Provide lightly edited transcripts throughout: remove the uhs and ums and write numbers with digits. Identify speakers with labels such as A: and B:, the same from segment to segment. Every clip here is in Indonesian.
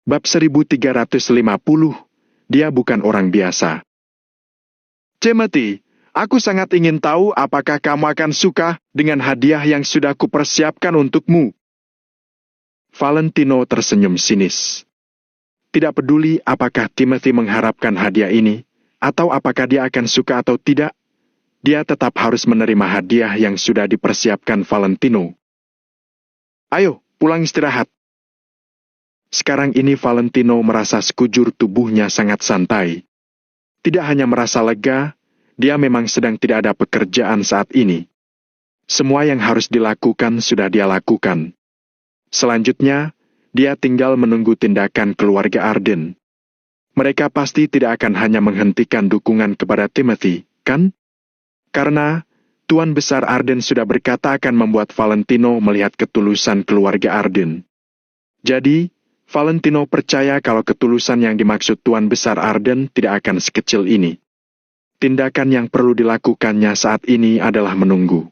A: Bab 1350, dia bukan orang biasa. Timothy, aku sangat ingin tahu apakah kamu akan suka dengan hadiah yang sudah kupersiapkan untukmu. Valentino tersenyum sinis. Tidak peduli apakah Timothy mengharapkan hadiah ini, atau apakah dia akan suka atau tidak, dia tetap harus menerima hadiah yang sudah dipersiapkan Valentino. Ayo, pulang istirahat. Sekarang ini Valentino merasa sekujur tubuhnya sangat santai. Tidak hanya merasa lega, dia memang sedang tidak ada pekerjaan saat ini. Semua yang harus dilakukan sudah dia lakukan. Selanjutnya, dia tinggal menunggu tindakan keluarga Arden. Mereka pasti tidak akan hanya menghentikan dukungan kepada Timothy, kan? Karena Tuan Besar Arden sudah berkata akan membuat Valentino melihat ketulusan keluarga Arden. Jadi, Valentino percaya kalau ketulusan yang dimaksud Tuan Besar Arden tidak akan sekecil ini. Tindakan yang perlu dilakukannya saat ini adalah menunggu.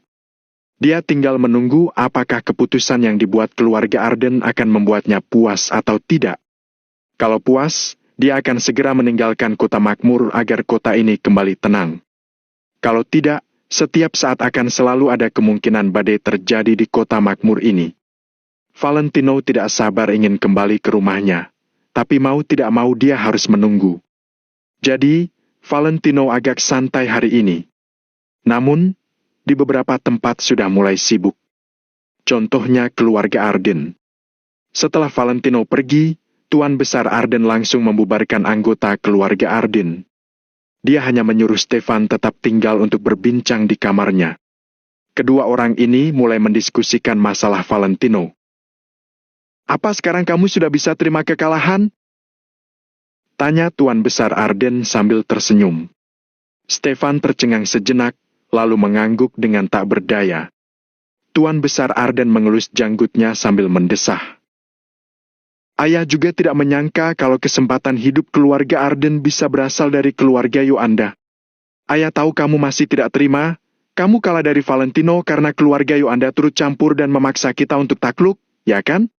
A: Dia tinggal menunggu apakah keputusan yang dibuat keluarga Arden akan membuatnya puas atau tidak. Kalau puas, dia akan segera meninggalkan kota makmur agar kota ini kembali tenang. Kalau tidak, setiap saat akan selalu ada kemungkinan badai terjadi di kota makmur ini. Valentino tidak sabar ingin kembali ke rumahnya, tapi mau tidak mau dia harus menunggu. Jadi, Valentino agak santai hari ini. Namun, di beberapa tempat sudah mulai sibuk. Contohnya keluarga Arden. Setelah Valentino pergi, Tuan Besar Arden langsung membubarkan anggota keluarga Arden. Dia hanya menyuruh Stefan tetap tinggal untuk berbincang di kamarnya. Kedua orang ini mulai mendiskusikan masalah Valentino. Apa sekarang kamu sudah bisa terima kekalahan? Tanya Tuan Besar Arden sambil tersenyum. Stefan tercengang sejenak, lalu mengangguk dengan tak berdaya. Tuan Besar Arden mengelus janggutnya sambil mendesah. Ayah juga tidak menyangka kalau kesempatan hidup keluarga Arden bisa berasal dari keluarga Yoanda. Ayah tahu kamu masih tidak terima, kamu kalah dari Valentino karena keluarga Yoanda turut campur dan memaksa kita untuk takluk, ya kan?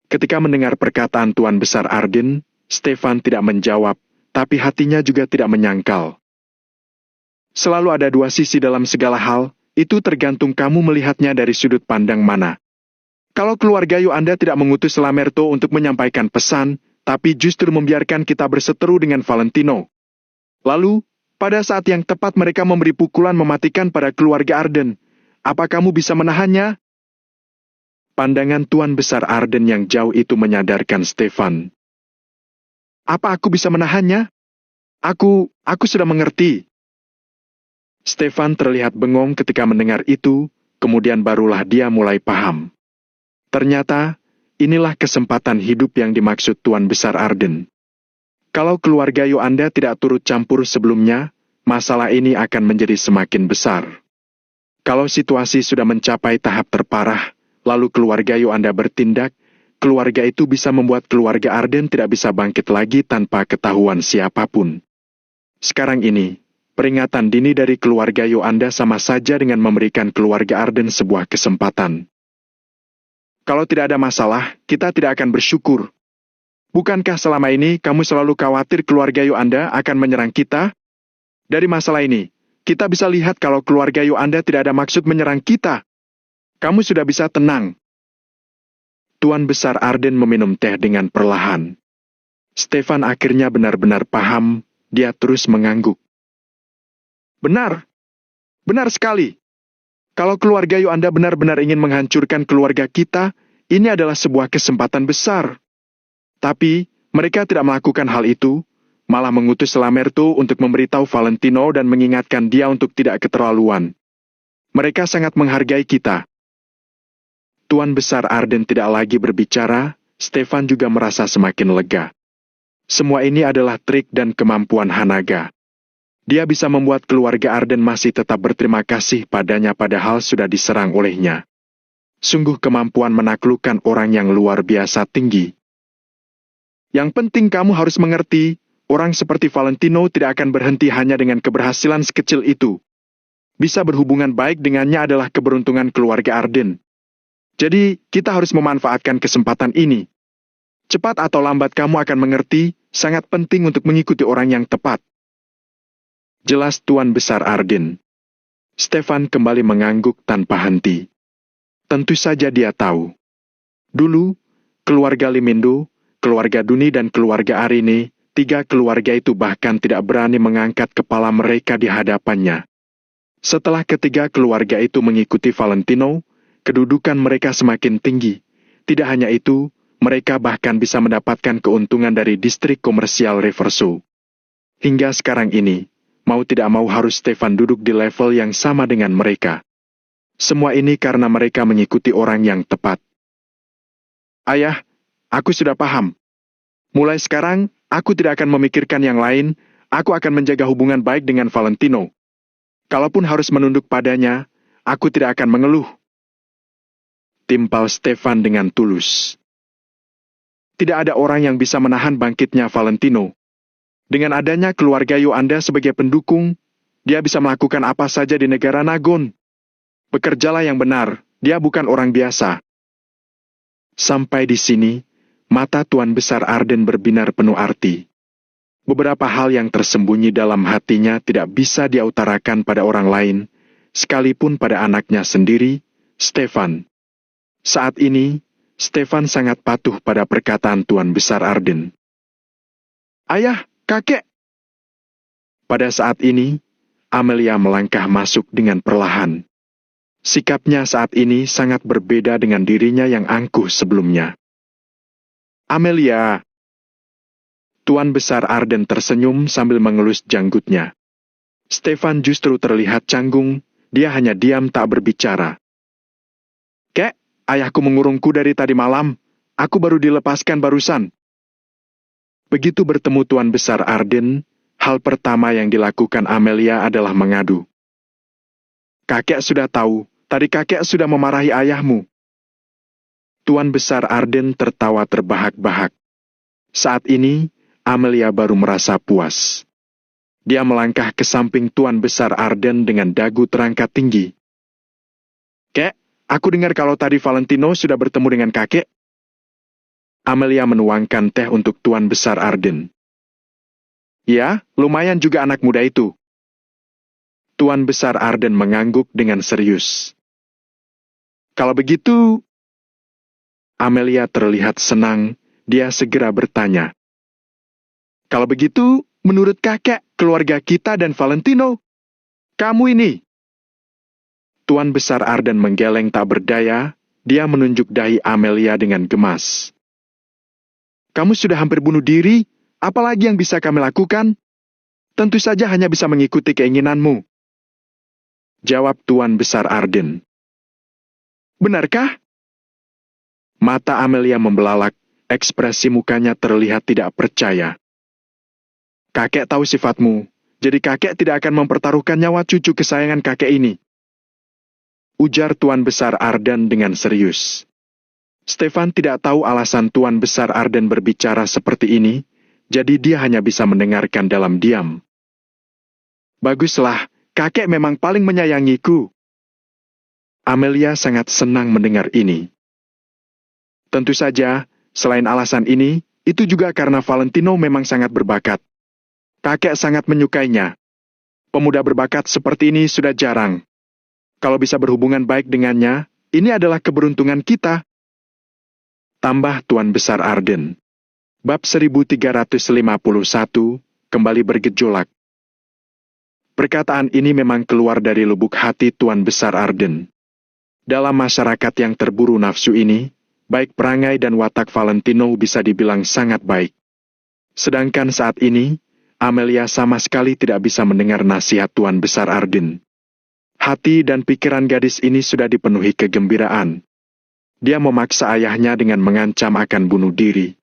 A: Ketika mendengar perkataan Tuan Besar Arden, Stefan tidak menjawab, tapi hatinya juga tidak menyangkal. Selalu ada dua sisi dalam segala hal, itu tergantung kamu melihatnya dari sudut pandang mana. Kalau keluarga Yoanda tidak mengutus Lamerto untuk menyampaikan pesan, tapi justru membiarkan kita berseteru dengan Valentino. Lalu, pada saat yang tepat mereka memberi pukulan mematikan pada keluarga Arden, apa kamu bisa menahannya? Pandangan Tuan Besar Arden yang jauh itu menyadarkan Stefan. Apa aku bisa menahannya? Aku sudah mengerti. Stefan terlihat bengong ketika mendengar itu, kemudian barulah dia mulai paham. Ternyata, inilah kesempatan hidup yang dimaksud Tuan Besar Arden. Kalau keluarga Yoanda tidak turut campur sebelumnya, masalah ini akan menjadi semakin besar. Kalau situasi sudah mencapai tahap terparah, lalu keluarga Yoanda bertindak, keluarga itu bisa membuat keluarga Arden tidak bisa bangkit lagi tanpa ketahuan siapapun. Sekarang ini, peringatan dini dari keluarga Yoanda sama saja dengan memberikan keluarga Arden sebuah kesempatan. Kalau tidak ada masalah, kita tidak akan bersyukur. Bukankah selama ini kamu selalu khawatir keluarga Yoanda akan menyerang kita? Dari masalah ini, kita bisa lihat kalau keluarga Yoanda tidak ada maksud menyerang kita. Kamu sudah bisa tenang. Tuan Besar Arden meminum teh dengan perlahan. Stefan akhirnya benar-benar paham, dia terus mengangguk. Benar. Benar sekali. Kalau keluarga Yoanda benar-benar ingin menghancurkan keluarga kita, ini adalah sebuah kesempatan besar. Tapi, mereka tidak melakukan hal itu, malah mengutus Lamerto untuk memberitahu Valentino dan mengingatkan dia untuk tidak keterlaluan. Mereka sangat menghargai kita. Tuan Besar Arden tidak lagi berbicara, Stefan juga merasa semakin lega. Semua ini adalah trik dan kemampuan Hanaga. Dia bisa membuat keluarga Arden masih tetap berterima kasih padanya padahal sudah diserang olehnya. Sungguh kemampuan menaklukkan orang yang luar biasa tinggi. Yang penting kamu harus mengerti, orang seperti Valentino tidak akan berhenti hanya dengan keberhasilan sekecil itu. Bisa berhubungan baik dengannya adalah keberuntungan keluarga Arden. Jadi, kita harus memanfaatkan kesempatan ini. Cepat atau lambat kamu akan mengerti, sangat penting untuk mengikuti orang yang tepat. Jelas Tuan Besar Arden. Stefan kembali mengangguk tanpa henti. Tentu saja dia tahu. Dulu, keluarga Limindo, keluarga Duni dan keluarga Arine, 3 keluarga itu bahkan tidak berani mengangkat kepala mereka di hadapannya. Setelah ketiga keluarga itu mengikuti Valentino, kedudukan mereka semakin tinggi. Tidak hanya itu, mereka bahkan bisa mendapatkan keuntungan dari distrik komersial Reverso. Hingga sekarang ini, mau tidak mau harus Stefan duduk di level yang sama dengan mereka. Semua ini karena mereka mengikuti orang yang tepat. Ayah, aku sudah paham. Mulai sekarang, aku tidak akan memikirkan yang lain, aku akan menjaga hubungan baik dengan Valentino. Kalaupun harus menunduk padanya, aku tidak akan mengeluh. Timpal Stefan dengan tulus. Tidak ada orang yang bisa menahan bangkitnya Valentino. Dengan adanya keluarga Yoanda sebagai pendukung, dia bisa melakukan apa saja di negara Nagon. Bekerjalah yang benar, dia bukan orang biasa. Sampai di sini, mata Tuan Besar Arden berbinar penuh arti. Beberapa hal yang tersembunyi dalam hatinya tidak bisa dia utarakan pada orang lain, sekalipun pada anaknya sendiri, Stefan. Saat ini, Stefan sangat patuh pada perkataan Tuan Besar Arden. Ayah, kakek! Pada saat ini, Amelia melangkah masuk dengan perlahan. Sikapnya saat ini sangat berbeda dengan dirinya yang angkuh sebelumnya. Amelia! Tuan Besar Arden tersenyum sambil mengelus janggutnya. Stefan justru terlihat canggung, dia hanya diam tak berbicara. Kek, ayahku mengurungku dari tadi malam, aku baru dilepaskan barusan. Begitu bertemu Tuan Besar Arden, hal pertama yang dilakukan Amelia adalah mengadu. Kakek sudah tahu, tadi kakek sudah memarahi ayahmu. Tuan Besar Arden tertawa terbahak-bahak. Saat ini, Amelia baru merasa puas. Dia melangkah ke samping Tuan Besar Arden dengan dagu terangkat tinggi. Kek, aku dengar kalau tadi Valentino sudah bertemu dengan kakek. Amelia menuangkan teh untuk Tuan Besar Arden. Ya, lumayan juga anak muda itu. Tuan Besar Arden mengangguk dengan serius. Kalau begitu, Amelia terlihat senang, dia segera bertanya. Kalau begitu, menurut kakek, keluarga kita dan Valentino, kamu ini. Tuan Besar Arden menggeleng tak berdaya, dia menunjuk dahi Amelia dengan gemas. Kamu sudah hampir bunuh diri, apalagi yang bisa kami lakukan? Tentu saja hanya bisa mengikuti keinginanmu. Jawab Tuan Besar Arden. Benarkah? Mata Amelia membelalak, ekspresi mukanya terlihat tidak percaya. Kakek tahu sifatmu, jadi kakek tidak akan mempertaruhkan nyawa cucu kesayangan kakek ini. Ujar Tuan Besar Arden dengan serius. Stefan tidak tahu alasan Tuan Besar Arden berbicara seperti ini, jadi dia hanya bisa mendengarkan dalam diam. Baguslah, kakek memang paling menyayangiku. Amelia sangat senang mendengar ini. Tentu saja, selain alasan ini, itu juga karena Valentino memang sangat berbakat. Kakek sangat menyukainya. Pemuda berbakat seperti ini sudah jarang. Kalau bisa berhubungan baik dengannya, ini adalah keberuntungan kita. Tambah Tuan Besar Arden. Bab 1351, kembali bergejolak. Perkataan ini memang keluar dari lubuk hati Tuan Besar Arden. Dalam masyarakat yang terburu nafsu ini, baik perangai dan watak Valentino bisa dibilang sangat baik. Sedangkan saat ini, Amelia sama sekali tidak bisa mendengar nasihat Tuan Besar Arden. Hati dan pikiran gadis ini sudah dipenuhi kegembiraan. Dia memaksa ayahnya dengan mengancam akan bunuh diri.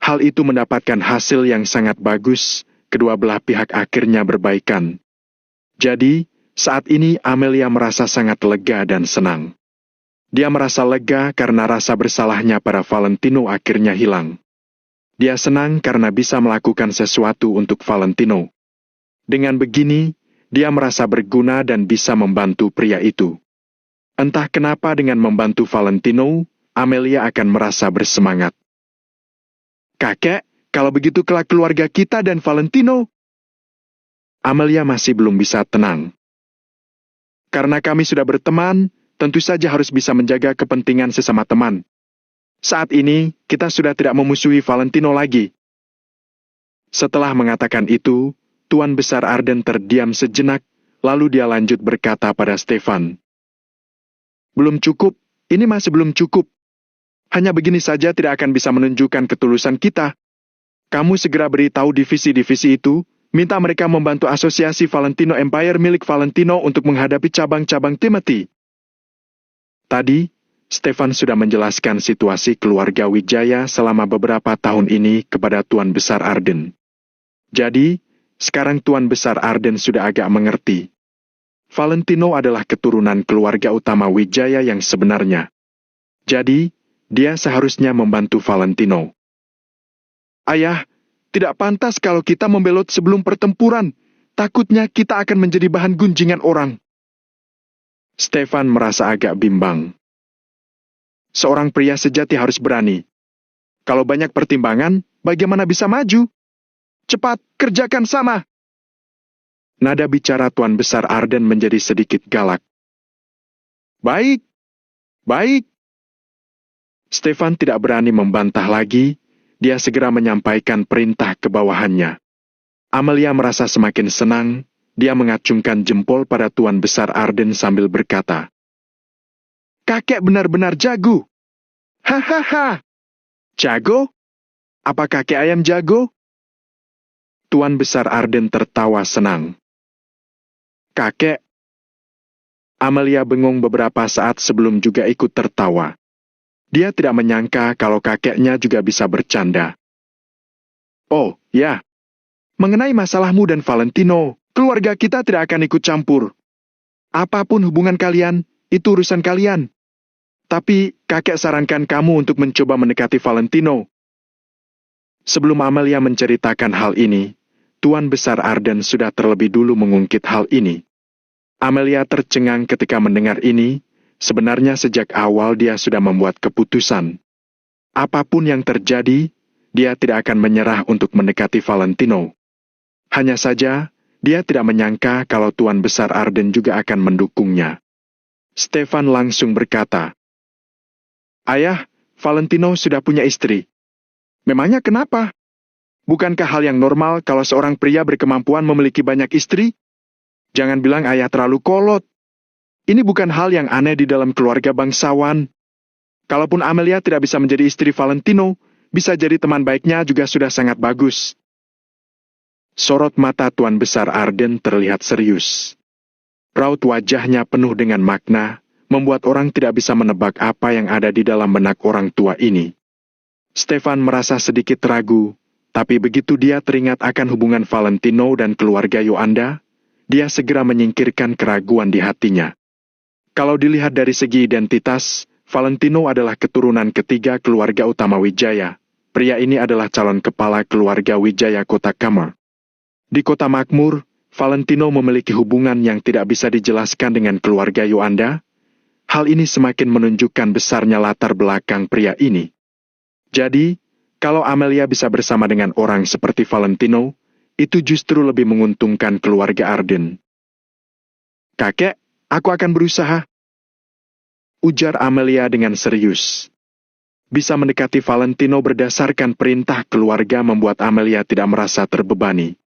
A: Hal itu mendapatkan hasil yang sangat bagus, kedua belah pihak akhirnya berbaikan. Jadi, saat ini Amelia merasa sangat lega dan senang. Dia merasa lega karena rasa bersalahnya pada Valentino akhirnya hilang. Dia senang karena bisa melakukan sesuatu untuk Valentino. Dengan begini, dia merasa berguna dan bisa membantu pria itu. Entah kenapa dengan membantu Valentino, Amelia akan merasa bersemangat. Kakek, kalau begitu kelak keluarga kita dan Valentino. Amelia masih belum bisa tenang. Karena kami sudah berteman, tentu saja harus bisa menjaga kepentingan sesama teman. Saat ini, kita sudah tidak memusuhi Valentino lagi. Setelah mengatakan itu, Tuan Besar Arden terdiam sejenak, lalu dia lanjut berkata pada Stefan. Belum cukup, ini masih belum cukup. Hanya begini saja tidak akan bisa menunjukkan ketulusan kita. Kamu segera beritahu divisi-divisi itu, minta mereka membantu asosiasi Valentino Empire milik Valentino untuk menghadapi cabang-cabang Timothy. Tadi, Stefan sudah menjelaskan situasi keluarga Wijaya selama beberapa tahun ini kepada Tuan Besar Arden. Jadi, sekarang Tuan Besar Arden sudah agak mengerti. Valentino adalah keturunan keluarga utama Wijaya yang sebenarnya. Jadi, dia seharusnya membantu Valentino. Ayah, tidak pantas kalau kita membelot sebelum pertempuran. Takutnya kita akan menjadi bahan gunjingan orang. Stefan merasa agak bimbang. Seorang pria sejati harus berani. Kalau banyak pertimbangan, bagaimana bisa maju? Cepat, kerjakan sama. Nada bicara Tuan Besar Arden menjadi sedikit galak. Baik, baik. Stefan tidak berani membantah lagi. Dia segera menyampaikan perintah ke bawahannya. Amelia merasa semakin senang. Dia mengacungkan jempol pada Tuan Besar Arden sambil berkata, Kakek benar-benar jago. Hahaha. Jago? Apa kakek ayam jago? Tuan Besar Arden tertawa senang. Kakek. Amelia bengong beberapa saat sebelum juga ikut tertawa. Dia tidak menyangka kalau kakeknya juga bisa bercanda. Oh, ya. Mengenai masalahmu dan Valentino, keluarga kita tidak akan ikut campur. Apapun hubungan kalian, itu urusan kalian. Tapi, kakek sarankan kamu untuk mencoba mendekati Valentino. Sebelum Amelia menceritakan hal ini, Tuan Besar Arden sudah terlebih dulu mengungkit hal ini. Amelia tercengang ketika mendengar ini. Sebenarnya sejak awal dia sudah membuat keputusan. Apapun yang terjadi, dia tidak akan menyerah untuk mendekati Valentino. Hanya saja, dia tidak menyangka kalau Tuan Besar Arden juga akan mendukungnya. Stefan langsung berkata, Ayah, Valentino sudah punya istri. Memangnya kenapa? Bukankah hal yang normal kalau seorang pria berkemampuan memiliki banyak istri? Jangan bilang ayah terlalu kolot. Ini bukan hal yang aneh di dalam keluarga bangsawan. Kalaupun Amelia tidak bisa menjadi istri Valentino, bisa jadi teman baiknya juga sudah sangat bagus. Sorot mata Tuan Besar Arden terlihat serius. Raut wajahnya penuh dengan makna, membuat orang tidak bisa menebak apa yang ada di dalam benak orang tua ini. Stefan merasa sedikit ragu, tapi begitu dia teringat akan hubungan Valentino dan keluarga Yoanda, dia segera menyingkirkan keraguan di hatinya. Kalau dilihat dari segi identitas, Valentino adalah keturunan ketiga keluarga utama Wijaya. Pria ini adalah calon kepala keluarga Wijaya Kota Kamar. Di Kota Makmur, Valentino memiliki hubungan yang tidak bisa dijelaskan dengan keluarga Yoanda. Hal ini semakin menunjukkan besarnya latar belakang pria ini. Jadi, kalau Amelia bisa bersama dengan orang seperti Valentino, itu justru lebih menguntungkan keluarga Arden. Kakek, aku akan berusaha. Ujar Amelia dengan serius. Bisa mendekati Valentino berdasarkan perintah keluarga membuat Amelia tidak merasa terbebani.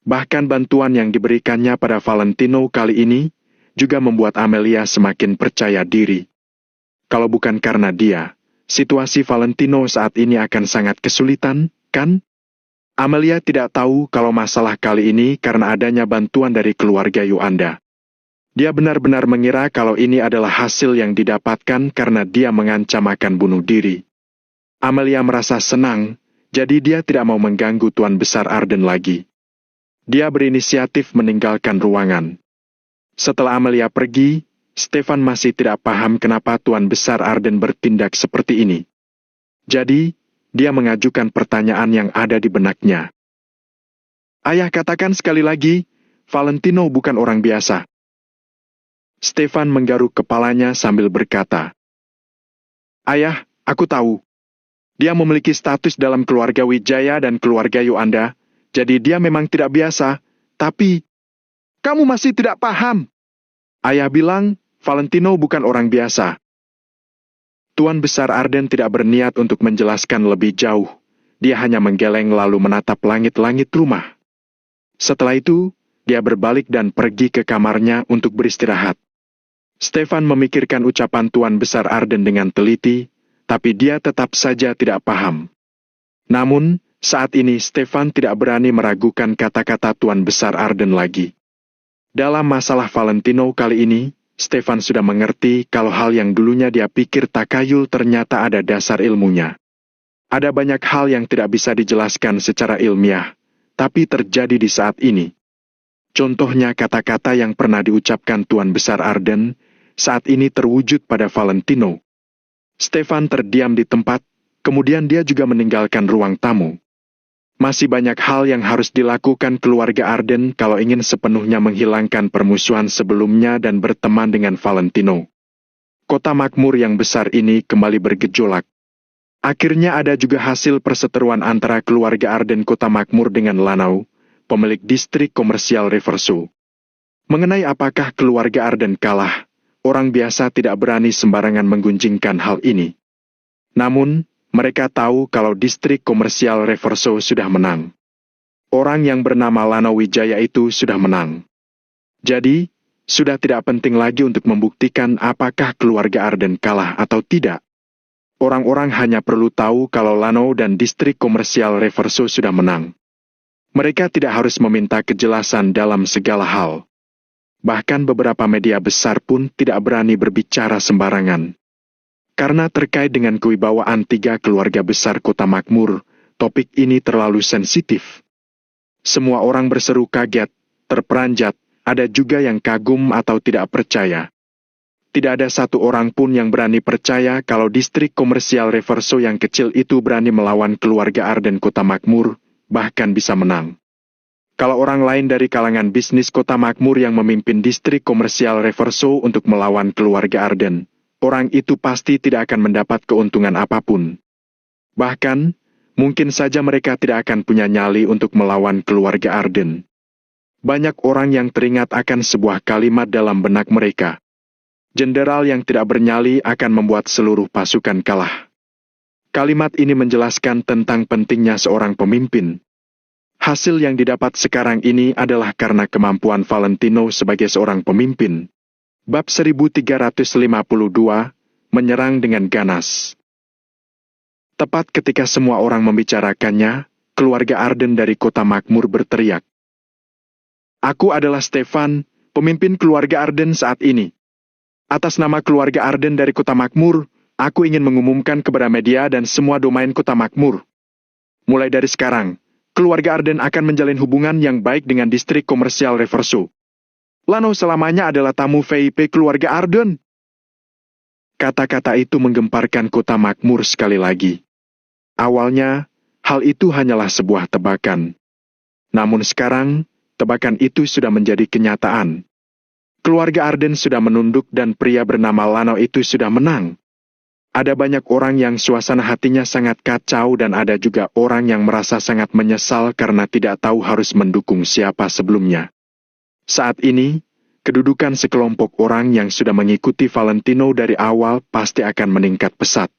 A: Bahkan bantuan yang diberikannya pada Valentino kali ini juga membuat Amelia semakin percaya diri. Kalau bukan karena dia, situasi Valentino saat ini akan sangat kesulitan, kan? Amelia tidak tahu kalau masalah kali ini karena adanya bantuan dari keluarga Yoanda. Dia benar-benar mengira kalau ini adalah hasil yang didapatkan karena dia mengancam akan bunuh diri. Amelia merasa senang, jadi dia tidak mau mengganggu Tuan Besar Arden lagi. Dia berinisiatif meninggalkan ruangan. Setelah Amelia pergi, Stefan masih tidak paham kenapa Tuan Besar Arden bertindak seperti ini. Jadi, dia mengajukan pertanyaan yang ada di benaknya. Ayah katakan sekali lagi, Valentino bukan orang biasa. Stefan menggaruk kepalanya sambil berkata, Ayah, aku tahu. Dia memiliki status dalam keluarga Wijaya dan keluarga Yuanda, jadi dia memang tidak biasa. Tapi, kamu masih tidak paham. Ayah bilang, Valentino bukan orang biasa. Tuan Besar Arden tidak berniat untuk menjelaskan lebih jauh. Dia hanya menggeleng lalu menatap langit-langit rumah. Setelah itu, dia berbalik dan pergi ke kamarnya untuk beristirahat. Stefan memikirkan ucapan Tuan Besar Arden dengan teliti, tapi dia tetap saja tidak paham. Namun, saat ini Stefan tidak berani meragukan kata-kata Tuan Besar Arden lagi. Dalam masalah Valentino kali ini, Stefan sudah mengerti kalau hal yang dulunya dia pikir takayul ternyata ada dasar ilmunya. Ada banyak hal yang tidak bisa dijelaskan secara ilmiah, tapi terjadi di saat ini. Contohnya kata-kata yang pernah diucapkan Tuan Besar Arden, saat ini terwujud pada Valentino. Stefan terdiam di tempat, kemudian dia juga meninggalkan ruang tamu. Masih banyak hal yang harus dilakukan keluarga Arden kalau ingin sepenuhnya menghilangkan permusuhan sebelumnya dan berteman dengan Valentino. Kota makmur yang besar ini kembali bergejolak. Akhirnya ada juga hasil perseteruan antara keluarga Arden Kota Makmur dengan Lanao, pemilik distrik komersial Reverso. Mengenai apakah keluarga Arden kalah, orang biasa tidak berani sembarangan menggunjingkan hal ini. Namun, mereka tahu kalau distrik komersial Reverso sudah menang. Orang yang bernama Lanao Wijaya itu sudah menang. Jadi, sudah tidak penting lagi untuk membuktikan apakah keluarga Arden kalah atau tidak. Orang-orang hanya perlu tahu kalau Lanao dan distrik komersial Reverso sudah menang. Mereka tidak harus meminta kejelasan dalam segala hal. Bahkan beberapa media besar pun tidak berani berbicara sembarangan. Karena terkait dengan kewibawaan tiga keluarga besar Kota Makmur, topik ini terlalu sensitif. Semua orang berseru kaget, terperanjat, ada juga yang kagum atau tidak percaya. Tidak ada satu orang pun yang berani percaya kalau distrik komersial Reverso yang kecil itu berani melawan keluarga Arden Kota Makmur, bahkan bisa menang. Kalau orang lain dari kalangan bisnis Kota Makmur yang memimpin distrik komersial Reverso untuk melawan keluarga Arden, orang itu pasti tidak akan mendapat keuntungan apapun. Bahkan, mungkin saja mereka tidak akan punya nyali untuk melawan keluarga Arden. Banyak orang yang teringat akan sebuah kalimat dalam benak mereka. Jenderal yang tidak bernyali akan membuat seluruh pasukan kalah. Kalimat ini menjelaskan tentang pentingnya seorang pemimpin. Hasil yang didapat sekarang ini adalah karena kemampuan Valentino sebagai seorang pemimpin. Bab 1352, menyerang dengan ganas. Tepat ketika semua orang membicarakannya, keluarga Arden dari Kota Makmur berteriak. Aku adalah Stefan, pemimpin keluarga Arden saat ini. Atas nama keluarga Arden dari Kota Makmur, aku ingin mengumumkan kepada media dan semua domain Kota Makmur. Mulai dari sekarang, keluarga Arden akan menjalin hubungan yang baik dengan distrik komersial Reverso. Lanao selamanya adalah tamu VIP keluarga Arden. Kata-kata itu menggemparkan Kota Makmur sekali lagi. Awalnya, hal itu hanyalah sebuah tebakan. Namun sekarang, tebakan itu sudah menjadi kenyataan. Keluarga Arden sudah menunduk dan pria bernama Lanao itu sudah menang. Ada banyak orang yang suasana hatinya sangat kacau dan ada juga orang yang merasa sangat menyesal karena tidak tahu harus mendukung siapa sebelumnya. Saat ini, kedudukan sekelompok orang yang sudah mengikuti Valentino dari awal pasti akan meningkat pesat.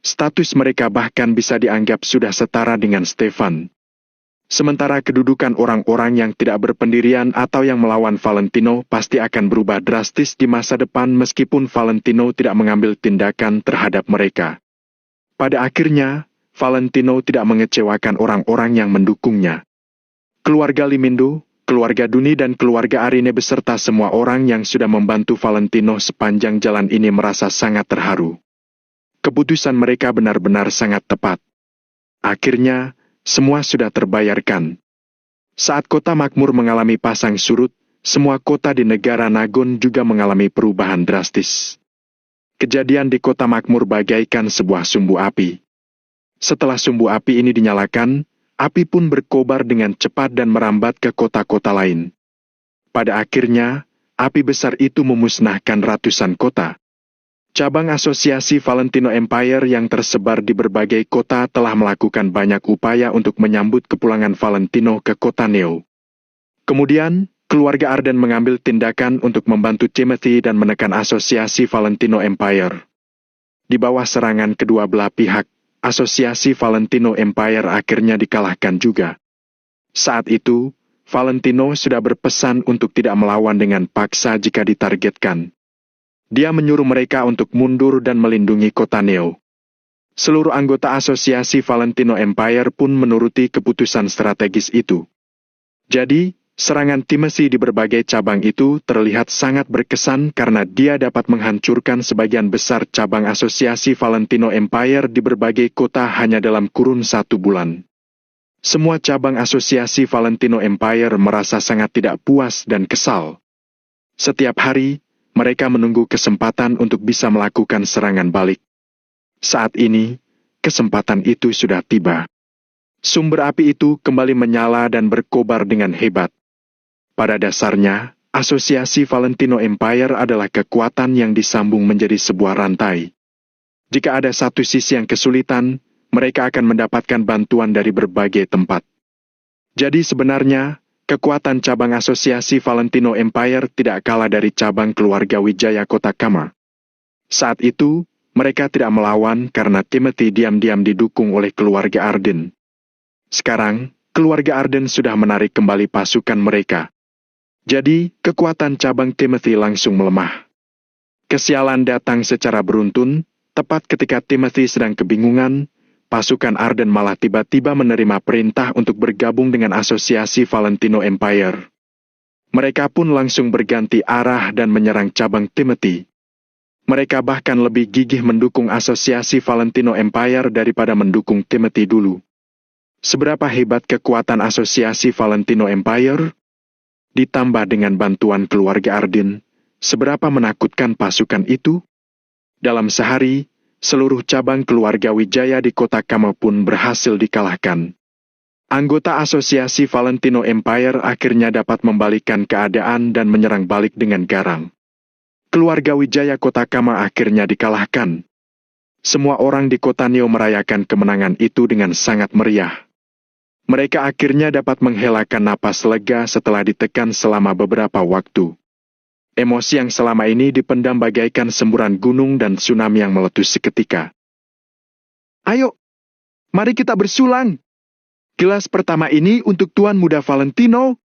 A: Status mereka bahkan bisa dianggap sudah setara dengan Stefan. Sementara kedudukan orang-orang yang tidak berpendirian atau yang melawan Valentino pasti akan berubah drastis di masa depan meskipun Valentino tidak mengambil tindakan terhadap mereka. Pada akhirnya, Valentino tidak mengecewakan orang-orang yang mendukungnya. Keluarga Limindo, keluarga Duni dan keluarga Arine beserta semua orang yang sudah membantu Valentino sepanjang jalan ini merasa sangat terharu. Keputusan mereka benar-benar sangat tepat. Akhirnya, semua sudah terbayarkan. Saat Kota Makmur mengalami pasang surut, semua kota di negara Nagon juga mengalami perubahan drastis. Kejadian di Kota Makmur bagaikan sebuah sumbu api. Setelah sumbu api ini dinyalakan, api pun berkobar dengan cepat dan merambat ke kota-kota lain. Pada akhirnya, api besar itu memusnahkan ratusan kota. Cabang asosiasi Valentino Empire yang tersebar di berbagai kota telah melakukan banyak upaya untuk menyambut kepulangan Valentino ke kota Neo. Kemudian, keluarga Arden mengambil tindakan untuk membantu Timothy dan menekan asosiasi Valentino Empire. Di bawah serangan kedua belah pihak, asosiasi Valentino Empire akhirnya dikalahkan juga. Saat itu, Valentino sudah berpesan untuk tidak melawan dengan paksa jika ditargetkan. Dia menyuruh mereka untuk mundur dan melindungi kota Neo. Seluruh anggota asosiasi Valentino Empire pun menuruti keputusan strategis itu. Jadi, serangan Timothy di berbagai cabang itu terlihat sangat berkesan karena dia dapat menghancurkan sebagian besar cabang asosiasi Valentino Empire di berbagai kota hanya dalam kurun 1 bulan. Semua cabang asosiasi Valentino Empire merasa sangat tidak puas dan kesal. Setiap hari, mereka menunggu kesempatan untuk bisa melakukan serangan balik. Saat ini, kesempatan itu sudah tiba. Sumber api itu kembali menyala dan berkobar dengan hebat. Pada dasarnya, asosiasi Valentino Empire adalah kekuatan yang disambung menjadi sebuah rantai. Jika ada satu sisi yang kesulitan, mereka akan mendapatkan bantuan dari berbagai tempat. Jadi sebenarnya, kekuatan cabang asosiasi Valentino Empire tidak kalah dari cabang keluarga Wijaya Kotakama. Saat itu, mereka tidak melawan karena Timothy diam-diam didukung oleh keluarga Arden. Sekarang, keluarga Arden sudah menarik kembali pasukan mereka. Jadi, kekuatan cabang Timothy langsung melemah. Kesialan datang secara beruntun, tepat ketika Timothy sedang kebingungan, pasukan Arden malah tiba-tiba menerima perintah untuk bergabung dengan asosiasi Valentino Empire. Mereka pun langsung berganti arah dan menyerang cabang Timothy. Mereka bahkan lebih gigih mendukung asosiasi Valentino Empire daripada mendukung Timothy dulu. Seberapa hebat kekuatan asosiasi Valentino Empire? Ditambah dengan bantuan keluarga Arden, seberapa menakutkan pasukan itu? Dalam sehari, seluruh cabang keluarga Wijaya di kota Kama pun berhasil dikalahkan. Anggota asosiasi Valentino Empire akhirnya dapat membalikkan keadaan dan menyerang balik dengan garang. Keluarga Wijaya kota Kama akhirnya dikalahkan. Semua orang di kota Neo merayakan kemenangan itu dengan sangat meriah. Mereka akhirnya dapat menghelakan napas lega setelah ditekan selama beberapa waktu. Emosi yang selama ini dipendam bagaikan semburan gunung dan tsunami yang meletus seketika. Ayo, mari kita bersulang. Gelas pertama ini untuk Tuan Muda Valentino.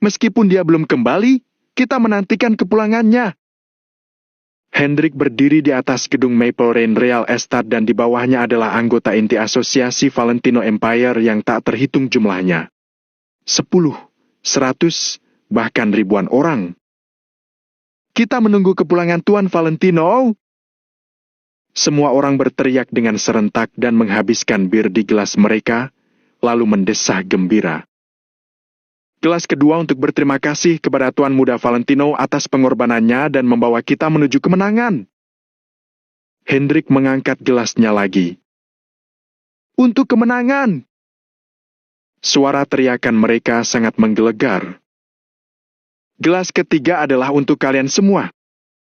A: Meskipun dia belum kembali, kita menantikan kepulangannya. Hendrik berdiri di atas gedung Maple Rain Real Estate dan di bawahnya adalah anggota inti asosiasi Valentino Empire yang tak terhitung jumlahnya. 10, 100, bahkan ribuan orang. Kita menunggu kepulangan Tuan Valentino. Semua orang berteriak dengan serentak dan menghabiskan bir di gelas mereka, lalu mendesah gembira. Gelas kedua untuk berterima kasih kepada Tuan Muda Valentino atas pengorbanannya dan membawa kita menuju kemenangan. Hendrik mengangkat gelasnya lagi. Untuk kemenangan! Suara teriakan mereka sangat menggelegar. Gelas ketiga adalah untuk kalian semua.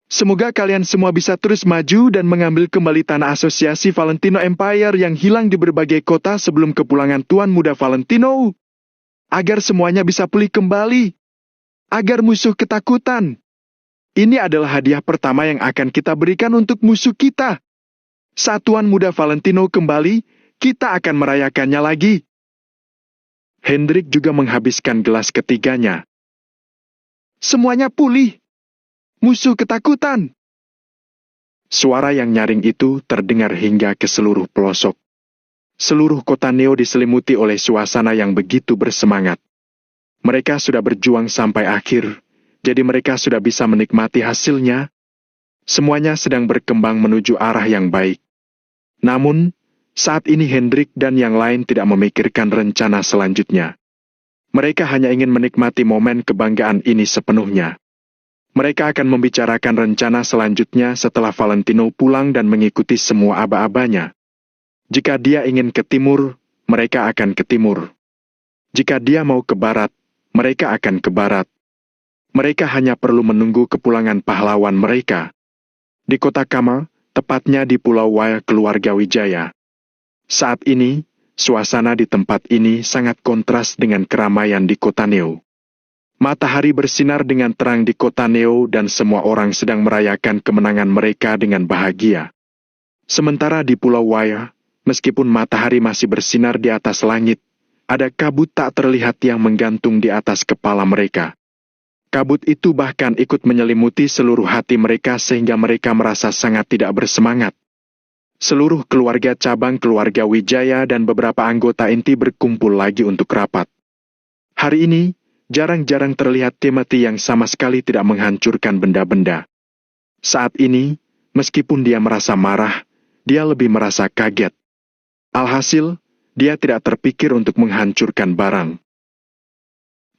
A: Semoga kalian semua bisa terus maju dan mengambil kembali tanah asosiasi Valentino Empire yang hilang di berbagai kota sebelum kepulangan Tuan Muda Valentino. Agar semuanya bisa pulih kembali. Agar musuh ketakutan. Ini adalah hadiah pertama yang akan kita berikan untuk musuh kita. Saat Tuan Muda Valentino kembali, kita akan merayakannya lagi. Hendrik juga menghabiskan gelas ketiganya. Semuanya pulih. Musuh ketakutan. Suara yang nyaring itu terdengar hingga ke seluruh pelosok. Seluruh kota Neo diselimuti oleh suasana yang begitu bersemangat. Mereka sudah berjuang sampai akhir, jadi mereka sudah bisa menikmati hasilnya. Semuanya sedang berkembang menuju arah yang baik. Namun, saat ini Hendrik dan yang lain tidak memikirkan rencana selanjutnya. Mereka hanya ingin menikmati momen kebanggaan ini sepenuhnya. Mereka akan membicarakan rencana selanjutnya setelah Valentino pulang dan mengikuti semua aba-abanya. Jika dia ingin ke timur, mereka akan ke timur. Jika dia mau ke barat, mereka akan ke barat. Mereka hanya perlu menunggu kepulangan pahlawan mereka. di kota Kama, tepatnya di Pulau Wai keluarga Wijaya. Saat ini, suasana di tempat ini sangat kontras dengan keramaian di kota Neo. Matahari bersinar dengan terang di kota Neo dan semua orang sedang merayakan kemenangan mereka dengan bahagia. Sementara di Pulau Wai, meskipun matahari masih bersinar di atas langit, ada kabut tak terlihat yang menggantung di atas kepala mereka. Kabut itu bahkan ikut menyelimuti seluruh hati mereka sehingga mereka merasa sangat tidak bersemangat. Seluruh keluarga cabang keluarga Wijaya dan beberapa anggota inti berkumpul lagi untuk rapat. Hari ini, jarang-jarang terlihat Timothy yang sama sekali tidak menghancurkan benda-benda. Saat ini, meskipun dia merasa marah, dia lebih merasa kaget. Alhasil, dia tidak terpikir untuk menghancurkan barang.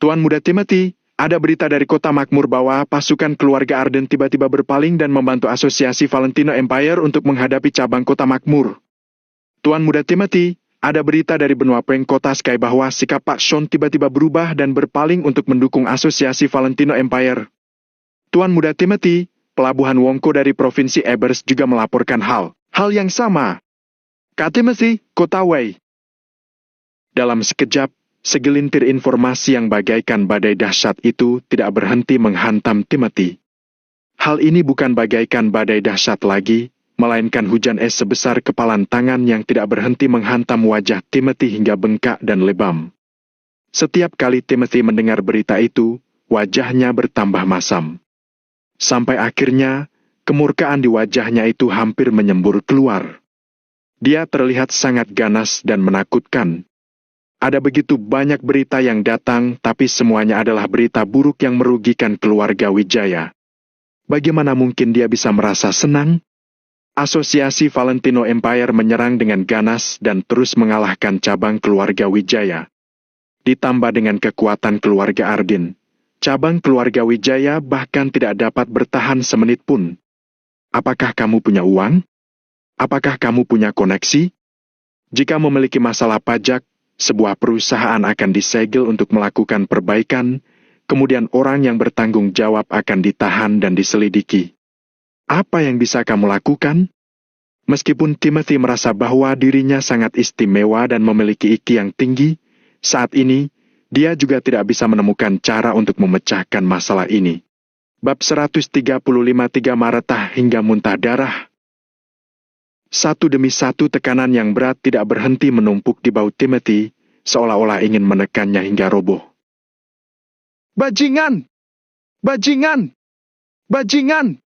A: Tuan Muda Timothy, ada berita dari Kota Makmur bahwa pasukan keluarga Arden tiba-tiba berpaling dan membantu asosiasi Valentino Empire untuk menghadapi cabang Kota Makmur. Tuan Muda Timothy, ada berita dari benua Peng Kota Sky bahwa sikap Pak Sean tiba-tiba berubah dan berpaling untuk mendukung asosiasi Valentino Empire. Tuan Muda Timothy, pelabuhan Wongko dari Provinsi Ebers juga melaporkan hal yang sama. Kak Timothy, Kota Wei. Dalam sekejap, segelintir informasi yang bagaikan badai dahsyat itu tidak berhenti menghantam Timothy. Hal ini bukan bagaikan badai dahsyat lagi, melainkan hujan es sebesar kepalan tangan yang tidak berhenti menghantam wajah Timothy hingga bengkak dan lebam. Setiap kali Timothy mendengar berita itu, wajahnya bertambah masam. Sampai akhirnya, kemurkaan di wajahnya itu hampir menyembur keluar. Dia terlihat sangat ganas dan menakutkan. Ada begitu banyak berita yang datang, tapi semuanya adalah berita buruk yang merugikan keluarga Wijaya. Bagaimana mungkin dia bisa merasa senang? Asosiasi Valentino Empire menyerang dengan ganas dan terus mengalahkan cabang keluarga Wijaya. Ditambah dengan kekuatan keluarga Arden, cabang keluarga Wijaya bahkan tidak dapat bertahan semenit pun. Apakah kamu punya uang? Apakah kamu punya koneksi? Jika memiliki masalah pajak, sebuah perusahaan akan disegel untuk melakukan perbaikan, kemudian orang yang bertanggung jawab akan ditahan dan diselidiki. Apa yang bisa kamu lakukan? Meskipun Timothy merasa bahwa dirinya sangat istimewa dan memiliki IQ yang tinggi, saat ini, dia juga tidak bisa menemukan cara untuk memecahkan masalah ini. Bab 135 3 Maretah hingga muntah darah. Satu demi satu tekanan yang berat tidak berhenti menumpuk di bahu Timothy, seolah-olah ingin menekannya hingga roboh. Bajingan! Bajingan! Bajingan!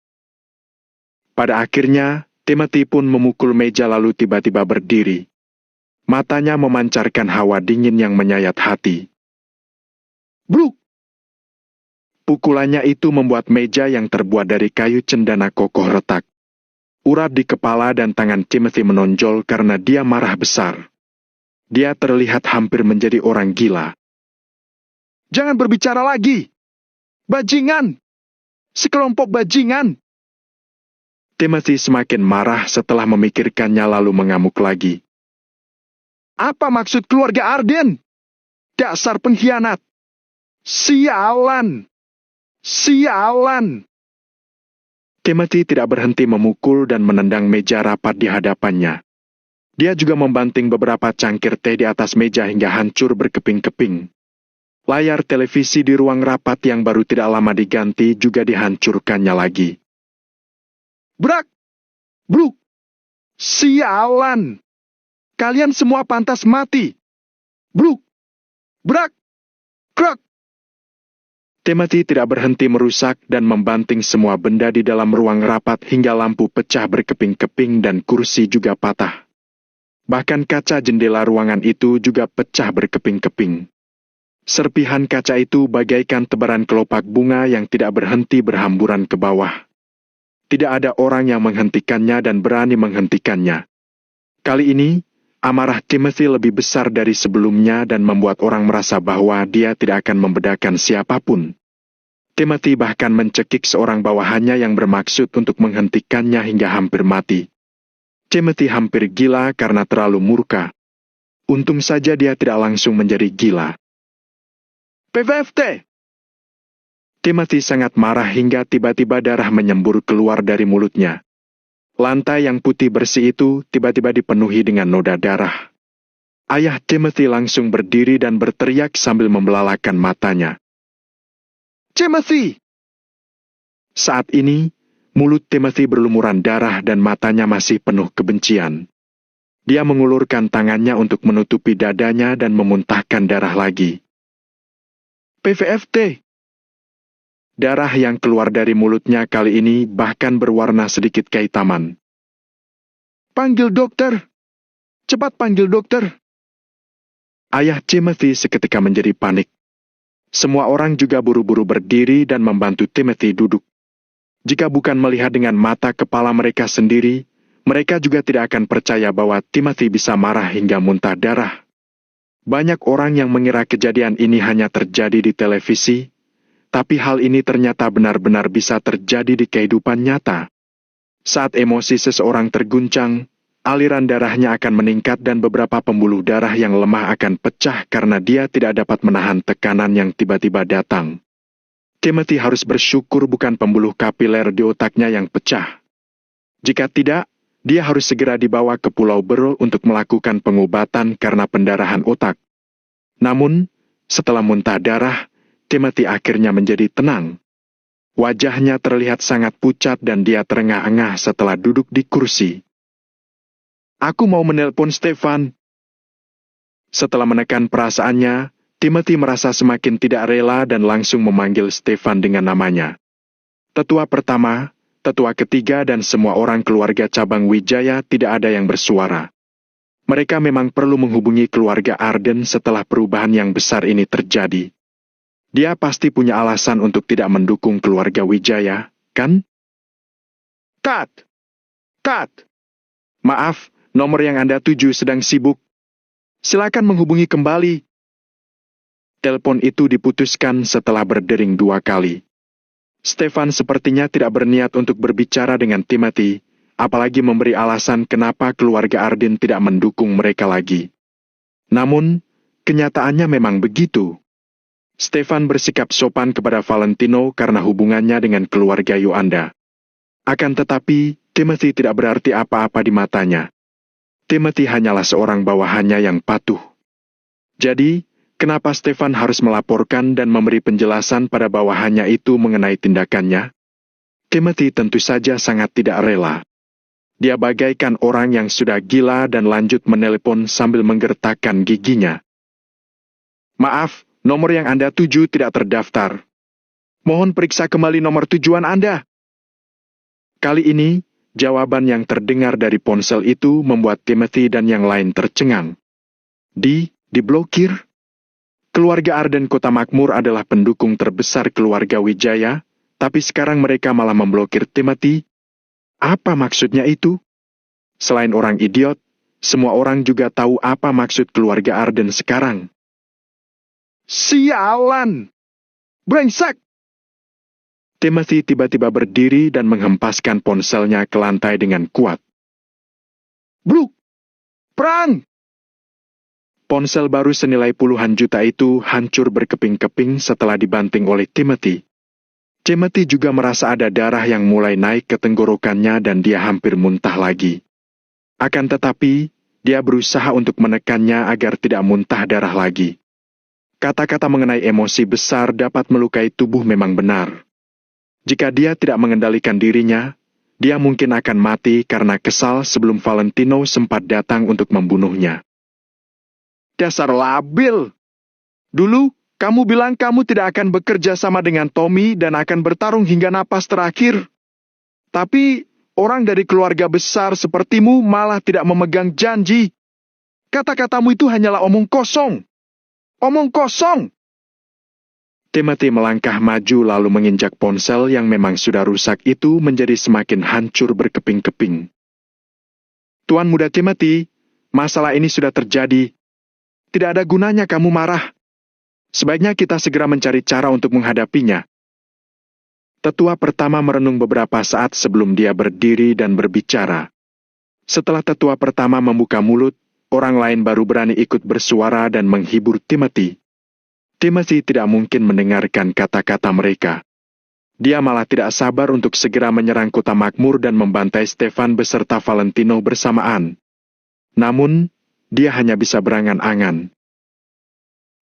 A: Pada akhirnya, Timothy pun memukul meja lalu tiba-tiba berdiri. Matanya memancarkan hawa dingin yang menyayat hati. Bruk! Pukulannya itu membuat meja yang terbuat dari kayu cendana kokoh retak. Urat di kepala dan tangan Timothy menonjol karena dia marah besar. Dia terlihat hampir menjadi orang gila. Jangan berbicara lagi! Bajingan! Sekelompok bajingan! Timothy semakin marah setelah memikirkannya lalu mengamuk lagi. Apa maksud keluarga Arden? Dasar pengkhianat! Sialan! Sialan! Timothy tidak berhenti memukul dan menendang meja rapat di hadapannya. Dia juga membanting beberapa cangkir teh di atas meja hingga hancur berkeping-keping. Layar televisi di ruang rapat yang baru tidak lama diganti juga dihancurkannya lagi. Brak! Bruk! Sialan! Kalian semua pantas mati! Bruk! Brak! Krok! Timothy tidak berhenti merusak dan membanting semua benda di dalam ruang rapat hingga lampu pecah berkeping-keping dan kursi juga patah. Bahkan kaca jendela ruangan itu juga pecah berkeping-keping. Serpihan kaca itu bagaikan tebaran kelopak bunga yang tidak berhenti berhamburan ke bawah. Tidak ada orang yang menghentikannya dan berani menghentikannya. Kali ini, amarah Timothy lebih besar dari sebelumnya dan membuat orang merasa bahwa dia tidak akan membedakan siapapun. Timothy bahkan mencekik seorang bawahannya yang bermaksud untuk menghentikannya hingga hampir mati. Timothy hampir gila karena terlalu murka. Untung saja dia tidak langsung menjadi gila. PVFT! Timothy sangat marah hingga tiba-tiba darah menyembur keluar dari mulutnya. Lantai yang putih bersih itu tiba-tiba dipenuhi dengan noda darah. Ayah Timothy langsung berdiri dan berteriak sambil membelalakan matanya. "Timothy!" Saat ini, mulut Timothy berlumuran darah dan matanya masih penuh kebencian. Dia mengulurkan tangannya untuk menutupi dadanya dan memuntahkan darah lagi. "PVFT!" Darah yang keluar dari mulutnya kali ini bahkan berwarna sedikit kehitaman. "Panggil dokter! Cepat panggil dokter!" Ayah Timothy seketika menjadi panik. Semua orang juga buru-buru berdiri dan membantu Timothy duduk. Jika bukan melihat dengan mata kepala mereka sendiri, mereka juga tidak akan percaya bahwa Timothy bisa marah hingga muntah darah. Banyak orang yang mengira kejadian ini hanya terjadi di televisi, tapi hal ini ternyata benar-benar bisa terjadi di kehidupan nyata. Saat emosi seseorang terguncang, aliran darahnya akan meningkat dan beberapa pembuluh darah yang lemah akan pecah karena dia tidak dapat menahan tekanan yang tiba-tiba datang. Timothy harus bersyukur bukan pembuluh kapiler di otaknya yang pecah. Jika tidak, dia harus segera dibawa ke Pulau Berul untuk melakukan pengobatan karena pendarahan otak. Namun, setelah muntah darah, Timothy akhirnya menjadi tenang. Wajahnya terlihat sangat pucat dan dia terengah-engah setelah duduk di kursi. "Aku mau menelpon Stefan." Setelah menekan perasaannya, Timothy merasa semakin tidak rela dan langsung memanggil Stefan dengan namanya. Tetua pertama, tetua ketiga dan semua orang keluarga cabang Wijaya tidak ada yang bersuara. Mereka memang perlu menghubungi keluarga Arden setelah perubahan yang besar ini terjadi. Dia pasti punya alasan untuk tidak mendukung keluarga Wijaya, kan? "Kat! Kat! Maaf, nomor yang Anda tuju sedang sibuk. Silakan menghubungi kembali." Telepon itu diputuskan setelah berdering 2 kali. Stefan sepertinya tidak berniat untuk berbicara dengan Timothy, apalagi memberi alasan kenapa keluarga Arden tidak mendukung mereka lagi. Namun, kenyataannya memang begitu. Stefan bersikap sopan kepada Valentino karena hubungannya dengan keluarga Yoanda. Akan tetapi, Timothy tidak berarti apa-apa di matanya. Timothy hanyalah seorang bawahannya yang patuh. Jadi, kenapa Stefan harus melaporkan dan memberi penjelasan pada bawahannya itu mengenai tindakannya? Timothy tentu saja sangat tidak rela. Dia bagaikan orang yang sudah gila dan lanjut menelepon sambil menggertakkan giginya. "Maaf, nomor yang Anda tuju tidak terdaftar. Mohon periksa kembali nomor tujuan Anda." Kali ini, jawaban yang terdengar dari ponsel itu membuat Timothy dan yang lain tercengang. Diblokir? Keluarga Arden Kota Makmur adalah pendukung terbesar keluarga Wijaya, tapi sekarang mereka malah memblokir Timothy. Apa maksudnya itu? Selain orang idiot, semua orang juga tahu apa maksud keluarga Arden sekarang. "Sialan! Brengsek!" Timothy tiba-tiba berdiri dan menghempaskan ponselnya ke lantai dengan kuat. "Bluk! Perang!" Ponsel baru senilai puluhan juta itu hancur berkeping-keping setelah dibanting oleh Timothy. Timothy juga merasa ada darah yang mulai naik ke tenggorokannya dan dia hampir muntah lagi. Akan tetapi, dia berusaha untuk menekannya agar tidak muntah darah lagi. Kata-kata mengenai emosi besar dapat melukai tubuh memang benar. Jika dia tidak mengendalikan dirinya, dia mungkin akan mati karena kesal sebelum Valentino sempat datang untuk membunuhnya. "Dasar labil! Dulu, kamu bilang kamu tidak akan bekerja sama dengan Tommy dan akan bertarung hingga napas terakhir. Tapi, orang dari keluarga besar sepertimu malah tidak memegang janji. Kata-katamu itu hanyalah omong kosong. Omong kosong!" Timothy melangkah maju lalu menginjak ponsel yang memang sudah rusak itu menjadi semakin hancur berkeping-keping. "Tuan Muda Timothy, masalah ini sudah terjadi. Tidak ada gunanya kamu marah. Sebaiknya kita segera mencari cara untuk menghadapinya." Tetua pertama merenung beberapa saat sebelum dia berdiri dan berbicara. Setelah tetua pertama membuka mulut, orang lain baru berani ikut bersuara dan menghibur Timothy. Timothy tidak mungkin mendengarkan kata-kata mereka. Dia malah tidak sabar untuk segera menyerang kota makmur dan membantai Stefan beserta Valentino bersamaan. Namun, dia hanya bisa berangan-angan.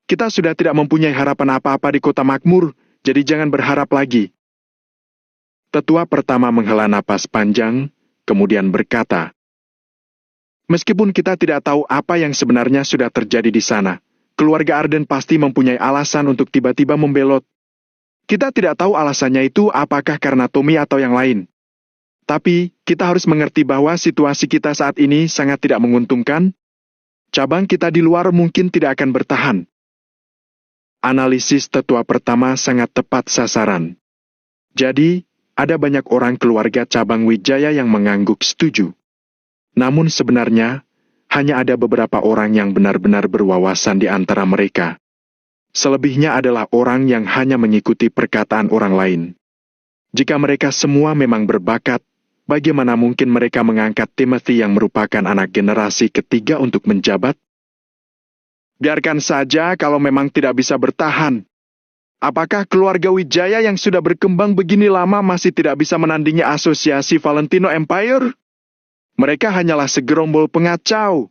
A: Kita sudah tidak mempunyai harapan apa-apa di kota makmur, jadi jangan berharap lagi. Tetua pertama menghela napas panjang, kemudian berkata, meskipun kita tidak tahu apa yang sebenarnya sudah terjadi di sana, keluarga Arden pasti mempunyai alasan untuk tiba-tiba membelot. Kita tidak tahu alasannya itu apakah karena Tommy atau yang lain. Tapi, kita harus mengerti bahwa situasi kita saat ini sangat tidak menguntungkan. Cabang kita di luar mungkin tidak akan bertahan. Analisis tetua pertama sangat tepat sasaran. Jadi, ada banyak orang keluarga cabang Wijaya yang mengangguk setuju. Namun sebenarnya, hanya ada beberapa orang yang benar-benar berwawasan di antara mereka. Selebihnya adalah orang yang hanya mengikuti perkataan orang lain. Jika mereka semua memang berbakat, bagaimana mungkin mereka mengangkat Timothy yang merupakan anak generasi ketiga untuk menjabat? Biarkan saja kalau memang tidak bisa bertahan. Apakah keluarga Wijaya yang sudah berkembang begini lama masih tidak bisa menandingi asosiasi Valentino Empire? Mereka hanyalah segerombol pengacau.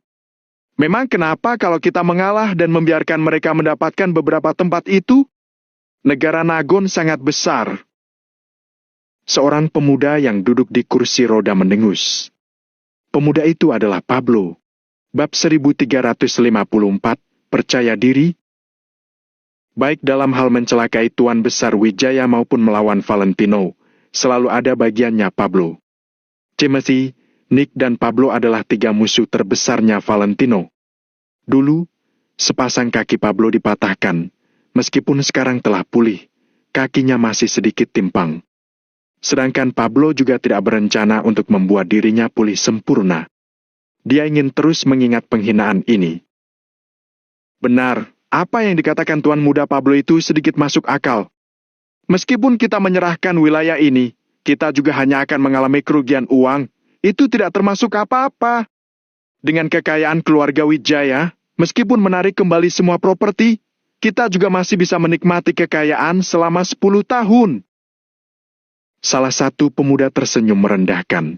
A: Memang kenapa kalau kita mengalah dan membiarkan mereka mendapatkan beberapa tempat itu? Negara Nagon sangat besar. Seorang pemuda yang duduk di kursi roda mendengus. Pemuda itu adalah Pablo. Bab 1354, percaya diri. Baik dalam hal mencelakai Tuan Besar Wijaya maupun melawan Valentino, selalu ada bagiannya Pablo. Timothy, Nick dan Pablo adalah tiga musuh terbesarnya Valentino. Dulu, sepasang kaki Pablo dipatahkan. Meskipun sekarang telah pulih, kakinya masih sedikit timpang. Sedangkan Pablo juga tidak berencana untuk membuat dirinya pulih sempurna. Dia ingin terus mengingat penghinaan ini. Benar, apa yang dikatakan Tuan Muda Pablo itu sedikit masuk akal. Meskipun kita menyerahkan wilayah ini, kita juga hanya akan mengalami kerugian uang. Itu tidak termasuk apa-apa. Dengan kekayaan keluarga Wijaya, meskipun menarik kembali semua properti, kita juga masih bisa menikmati kekayaan selama 10 tahun. Salah satu pemuda tersenyum merendahkan.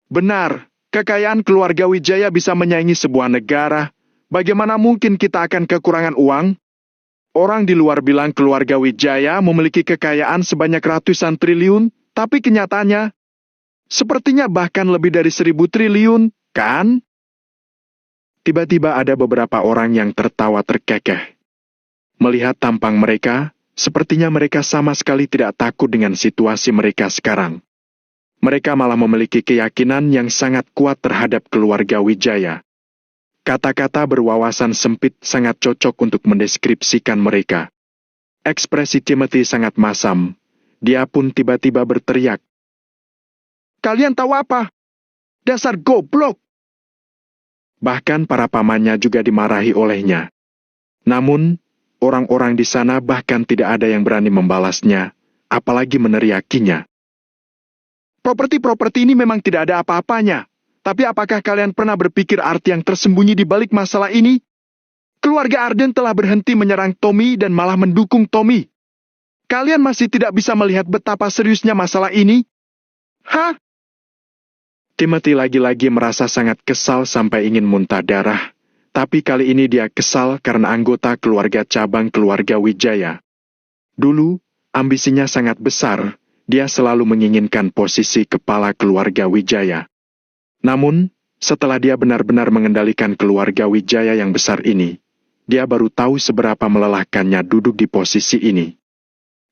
A: Benar, kekayaan keluarga Wijaya bisa menyaingi sebuah negara. Bagaimana mungkin kita akan kekurangan uang? Orang di luar bilang keluarga Wijaya memiliki kekayaan sebanyak ratusan triliun, tapi kenyataannya, sepertinya bahkan lebih dari 1.000 triliun, kan? Tiba-tiba ada beberapa orang yang tertawa terkekeh. Melihat tampang mereka, sepertinya mereka sama sekali tidak takut dengan situasi mereka sekarang. Mereka malah memiliki keyakinan yang sangat kuat terhadap keluarga Wijaya. Kata-kata berwawasan sempit sangat cocok untuk mendeskripsikan mereka. Ekspresi Timothy sangat masam. Dia pun tiba-tiba berteriak. Kalian tahu apa? Dasar goblok! Bahkan para pamannya juga dimarahi olehnya. Namun, orang-orang di sana bahkan tidak ada yang berani membalasnya, apalagi meneriakinya. Properti-properti ini memang tidak ada apa-apanya. Tapi apakah kalian pernah berpikir arti yang tersembunyi di balik masalah ini? Keluarga Arden telah berhenti menyerang Tommy dan malah mendukung Tommy. Kalian masih tidak bisa melihat betapa seriusnya masalah ini? Hah? Timothy lagi-lagi merasa sangat kesal sampai ingin muntah darah. Tapi kali ini dia kesal karena anggota keluarga cabang keluarga Wijaya. Dulu, ambisinya sangat besar. Dia selalu menginginkan posisi kepala keluarga Wijaya. Namun, setelah dia benar-benar mengendalikan keluarga Wijaya yang besar ini, dia baru tahu seberapa melelahkannya duduk di posisi ini.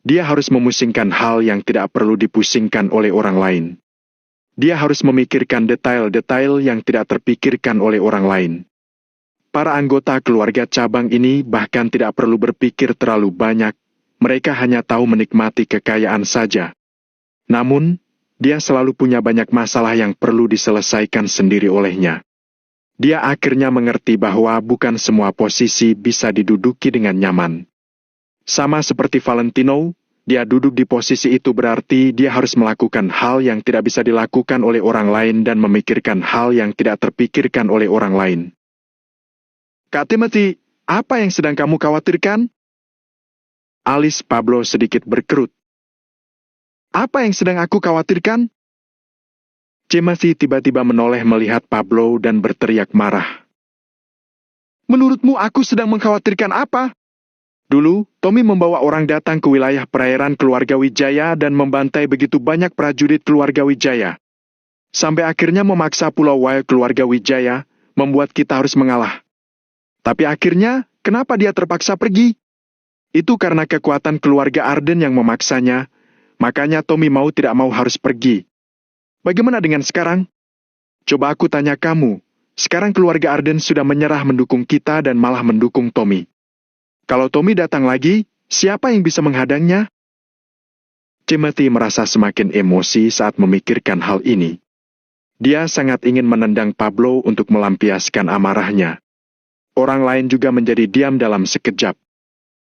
A: Dia harus memusingkan hal yang tidak perlu dipusingkan oleh orang lain. Dia harus memikirkan detail-detail yang tidak terpikirkan oleh orang lain. Para anggota keluarga cabang ini bahkan tidak perlu berpikir terlalu banyak, mereka hanya tahu menikmati kekayaan saja. Namun, dia selalu punya banyak masalah yang perlu diselesaikan sendiri olehnya. Dia akhirnya mengerti bahwa bukan semua posisi bisa diduduki dengan nyaman. Sama seperti Valentino, dia duduk di posisi itu berarti dia harus melakukan hal yang tidak bisa dilakukan oleh orang lain dan memikirkan hal yang tidak terpikirkan oleh orang lain. Kak Timothy, apa yang sedang kamu khawatirkan? Alis Pablo sedikit berkerut. Apa yang sedang aku khawatirkan? Timothy tiba-tiba menoleh melihat Pablo dan berteriak marah. Menurutmu aku sedang mengkhawatirkan apa? Dulu, Tommy membawa orang datang ke wilayah perairan keluarga Wijaya dan membantai begitu banyak prajurit keluarga Wijaya. Sampai akhirnya memaksa Pulau Wild keluarga Wijaya, membuat kita harus mengalah. Tapi akhirnya, kenapa dia terpaksa pergi? Itu karena kekuatan keluarga Arden yang memaksanya, makanya Tommy mau tidak mau harus pergi. Bagaimana dengan sekarang? Coba aku tanya kamu, sekarang keluarga Arden sudah menyerah mendukung kita dan malah mendukung Tommy. Kalau Tommy datang lagi, siapa yang bisa menghadangnya? Timothy merasa semakin emosi saat memikirkan hal ini. Dia sangat ingin menendang Pablo untuk melampiaskan amarahnya. Orang lain juga menjadi diam dalam sekejap.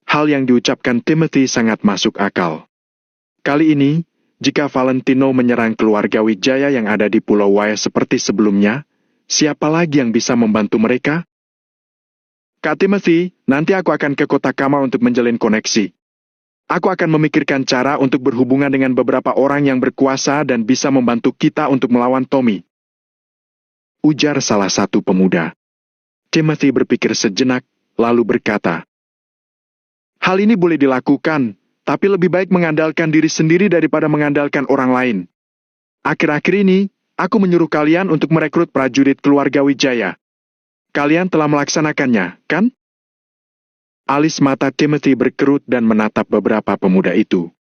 A: Hal yang diucapkan Timothy sangat masuk akal. Kali ini, jika Valentino menyerang keluarga Wijaya yang ada di Pulau Wai seperti sebelumnya, siapa lagi yang bisa membantu mereka? Kak Timothy, nanti aku akan ke kota Kama untuk menjalin koneksi. Aku akan memikirkan cara untuk berhubungan dengan beberapa orang yang berkuasa dan bisa membantu kita untuk melawan Tommy. Ujar salah satu pemuda. Timothy berpikir sejenak, lalu berkata, hal ini boleh dilakukan, tapi lebih baik mengandalkan diri sendiri daripada mengandalkan orang lain. Akhir-akhir ini, aku menyuruh kalian untuk merekrut prajurit keluarga Wijaya. Kalian telah melaksanakannya, kan? Alis mata Timothy berkerut dan menatap beberapa pemuda itu.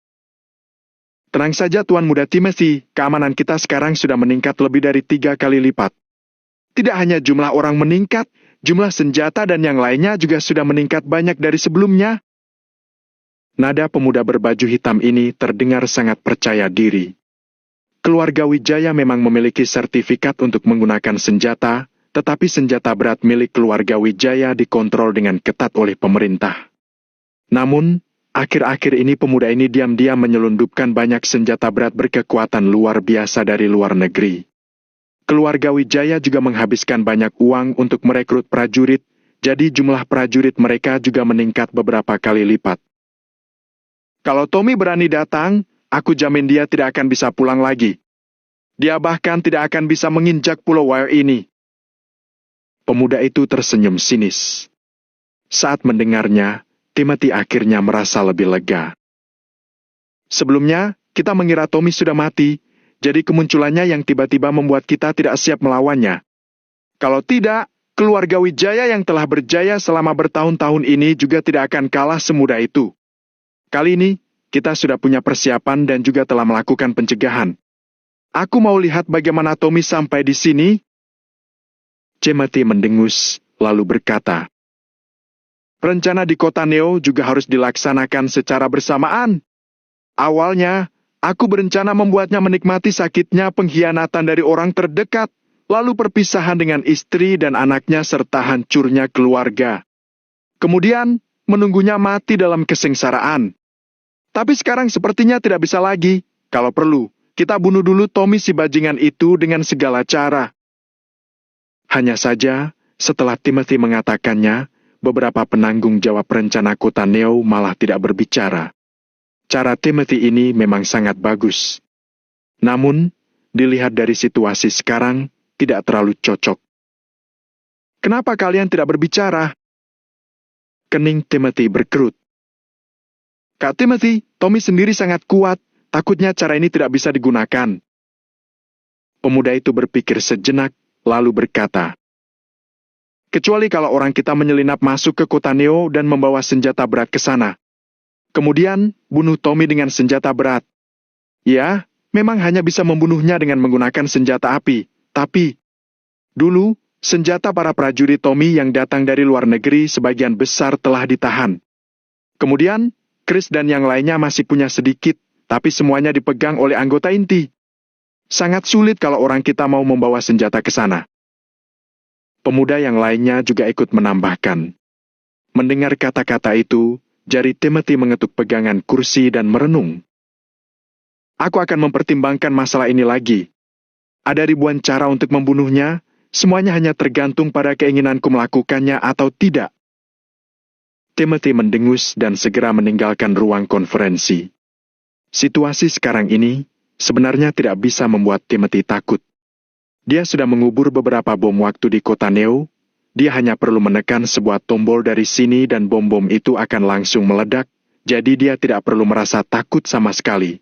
A: Tenang saja Tuan Muda Timothy, keamanan kita sekarang sudah meningkat lebih dari 3 kali lipat. Tidak hanya jumlah orang meningkat, jumlah senjata dan yang lainnya juga sudah meningkat banyak dari sebelumnya. Nada pemuda berbaju hitam ini terdengar sangat percaya diri. Keluarga Wijaya memang memiliki sertifikat untuk menggunakan senjata, tetapi senjata berat milik keluarga Wijaya dikontrol dengan ketat oleh pemerintah. Namun, akhir-akhir ini pemuda ini diam-diam menyelundupkan banyak senjata berat berkekuatan luar biasa dari luar negeri. Keluarga Wijaya juga menghabiskan banyak uang untuk merekrut prajurit, jadi jumlah prajurit mereka juga meningkat beberapa kali lipat. Kalau Tommy berani datang, aku jamin dia tidak akan bisa pulang lagi. Dia bahkan tidak akan bisa menginjak Pulau Wire ini. Pemuda itu tersenyum sinis. Saat mendengarnya, Timothy akhirnya merasa lebih lega. Sebelumnya, kita mengira Tommy sudah mati, jadi kemunculannya yang tiba-tiba membuat kita tidak siap melawannya. Kalau tidak, keluarga Wijaya yang telah berjaya selama bertahun-tahun ini juga tidak akan kalah semudah itu. Kali ini, kita sudah punya persiapan dan juga telah melakukan pencegahan. Aku mau lihat bagaimana Tommy sampai di sini. Timothy mendengus, lalu berkata, rencana di kota Neo juga harus dilaksanakan secara bersamaan. Awalnya, aku berencana membuatnya menikmati sakitnya pengkhianatan dari orang terdekat, lalu perpisahan dengan istri dan anaknya serta hancurnya keluarga. Kemudian, menunggunya mati dalam kesengsaraan. Tapi sekarang sepertinya tidak bisa lagi. Kalau perlu, kita bunuh dulu Tommy si bajingan itu dengan segala cara. Hanya saja, setelah Timothy mengatakannya, beberapa penanggung jawab rencana kota Neo malah tidak berbicara. Cara Timothy ini memang sangat bagus. Namun, dilihat dari situasi sekarang, tidak terlalu cocok. Kenapa kalian tidak berbicara? Kening Timothy berkerut. Kak Timothy, Tommy sendiri sangat kuat, takutnya cara ini tidak bisa digunakan. Pemuda itu berpikir sejenak, lalu berkata, kecuali kalau orang kita menyelinap masuk ke kota Neo dan membawa senjata berat ke sana. Kemudian, bunuh Tommy dengan senjata berat. Ya, memang hanya bisa membunuhnya dengan menggunakan senjata api, tapi dulu, senjata para prajurit Tommy yang datang dari luar negeri sebagian besar telah ditahan. Kemudian, Chris dan yang lainnya masih punya sedikit, tapi semuanya dipegang oleh anggota inti. Sangat sulit kalau orang kita mau membawa senjata ke sana. Pemuda yang lainnya juga ikut menambahkan. Mendengar kata-kata itu, jari Timothy mengetuk pegangan kursi dan merenung. Aku akan mempertimbangkan masalah ini lagi. Ada ribuan cara untuk membunuhnya, semuanya hanya tergantung pada keinginanku melakukannya atau tidak. Timothy mendengus dan segera meninggalkan ruang konferensi. Situasi sekarang ini sebenarnya tidak bisa membuat Timothy takut. Dia sudah mengubur beberapa bom waktu di kota Neo. Dia hanya perlu menekan sebuah tombol dari sini dan bom-bom itu akan langsung meledak, jadi dia tidak perlu merasa takut sama sekali.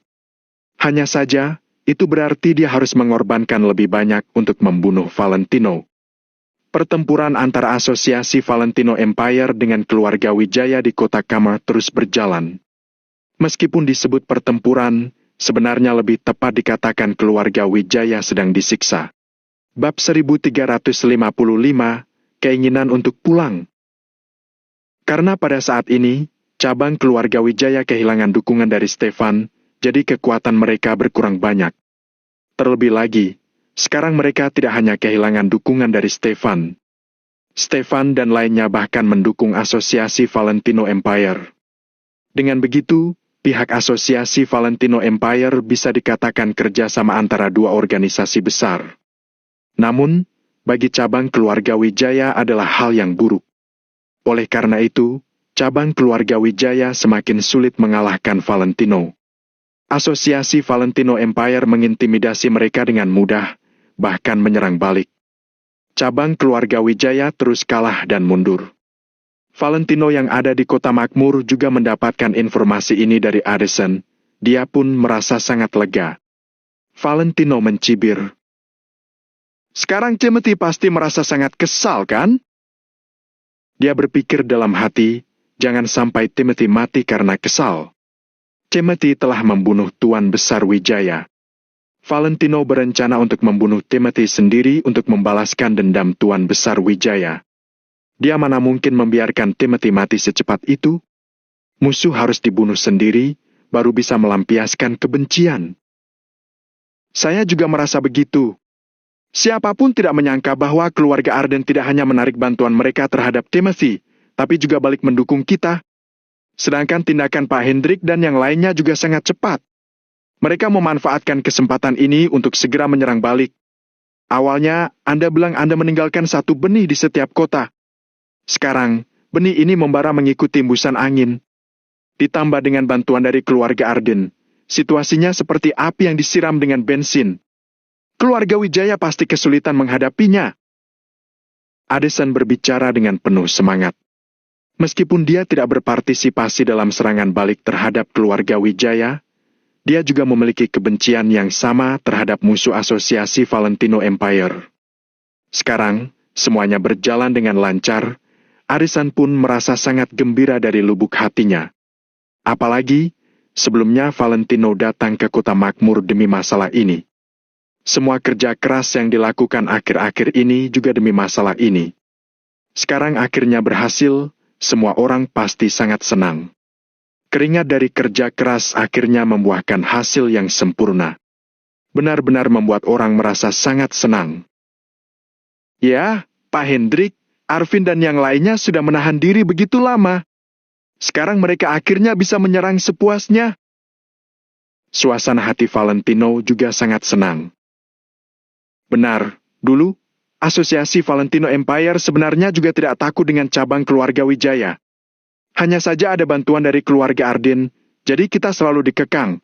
A: Hanya saja, itu berarti dia harus mengorbankan lebih banyak untuk membunuh Valentino. Pertempuran antara asosiasi Valentino Empire dengan keluarga Wijaya di kota Kama terus berjalan. Meskipun disebut pertempuran, sebenarnya lebih tepat dikatakan keluarga Wijaya sedang disiksa. Bab 1355, Keinginan untuk pulang. Karena pada saat ini, cabang keluarga Wijaya kehilangan dukungan dari Stefan, jadi kekuatan mereka berkurang banyak. Terlebih lagi, sekarang mereka tidak hanya kehilangan dukungan dari Stefan. Stefan dan lainnya bahkan mendukung asosiasi Valentino Empire. Dengan begitu, pihak asosiasi Valentino Empire bisa dikatakan kerjasama antara dua organisasi besar. Namun, bagi cabang keluarga Wijaya adalah hal yang buruk. Oleh karena itu, cabang keluarga Wijaya semakin sulit mengalahkan Valentino. Asosiasi Valentino Empire mengintimidasi mereka dengan mudah, bahkan menyerang balik. Cabang keluarga Wijaya terus kalah dan mundur. Valentino yang ada di kota makmur juga mendapatkan informasi ini dari Addison. Dia pun merasa sangat lega. Valentino mencibir. Sekarang Timothy pasti merasa sangat kesal, kan? Dia berpikir dalam hati, jangan sampai Timothy mati karena kesal. Timothy telah membunuh Tuan Besar Wijaya. Valentino berencana untuk membunuh Timothy sendiri untuk membalaskan dendam Tuan Besar Wijaya. Dia mana mungkin membiarkan Timothy mati secepat itu? Musuh harus dibunuh sendiri, baru bisa melampiaskan kebencian. Saya juga merasa begitu. Siapapun tidak menyangka bahwa keluarga Arden tidak hanya menarik bantuan mereka terhadap Timothy, tapi juga balik mendukung kita. Sedangkan tindakan Pak Hendrik dan yang lainnya juga sangat cepat. Mereka memanfaatkan kesempatan ini untuk segera menyerang balik. Awalnya, Anda bilang Anda meninggalkan satu benih di setiap kota. Sekarang, benih ini membara mengikuti hembusan angin. Ditambah dengan bantuan dari keluarga Arden, situasinya seperti api yang disiram dengan bensin. Keluarga Wijaya pasti kesulitan menghadapinya. Addison berbicara dengan penuh semangat. Meskipun dia tidak berpartisipasi dalam serangan balik terhadap keluarga Wijaya, dia juga memiliki kebencian yang sama terhadap musuh asosiasi Valentino Empire. Sekarang, semuanya berjalan dengan lancar. Addison pun merasa sangat gembira dari lubuk hatinya. Apalagi, sebelumnya Valentino datang ke kota makmur demi masalah ini. Semua kerja keras yang dilakukan akhir-akhir ini juga demi masalah ini. Sekarang akhirnya berhasil, semua orang pasti sangat senang. Keringat dari kerja keras akhirnya membuahkan hasil yang sempurna. Benar-benar membuat orang merasa sangat senang. Ya, Pak Hendrik, Arvin dan yang lainnya sudah menahan diri begitu lama. Sekarang mereka akhirnya bisa menyerang sepuasnya. Suasana hati Valentino juga sangat senang. Benar, dulu, asosiasi Valentino Empire sebenarnya juga tidak takut dengan cabang keluarga Wijaya. Hanya saja ada bantuan dari keluarga Arden, jadi kita selalu dikekang.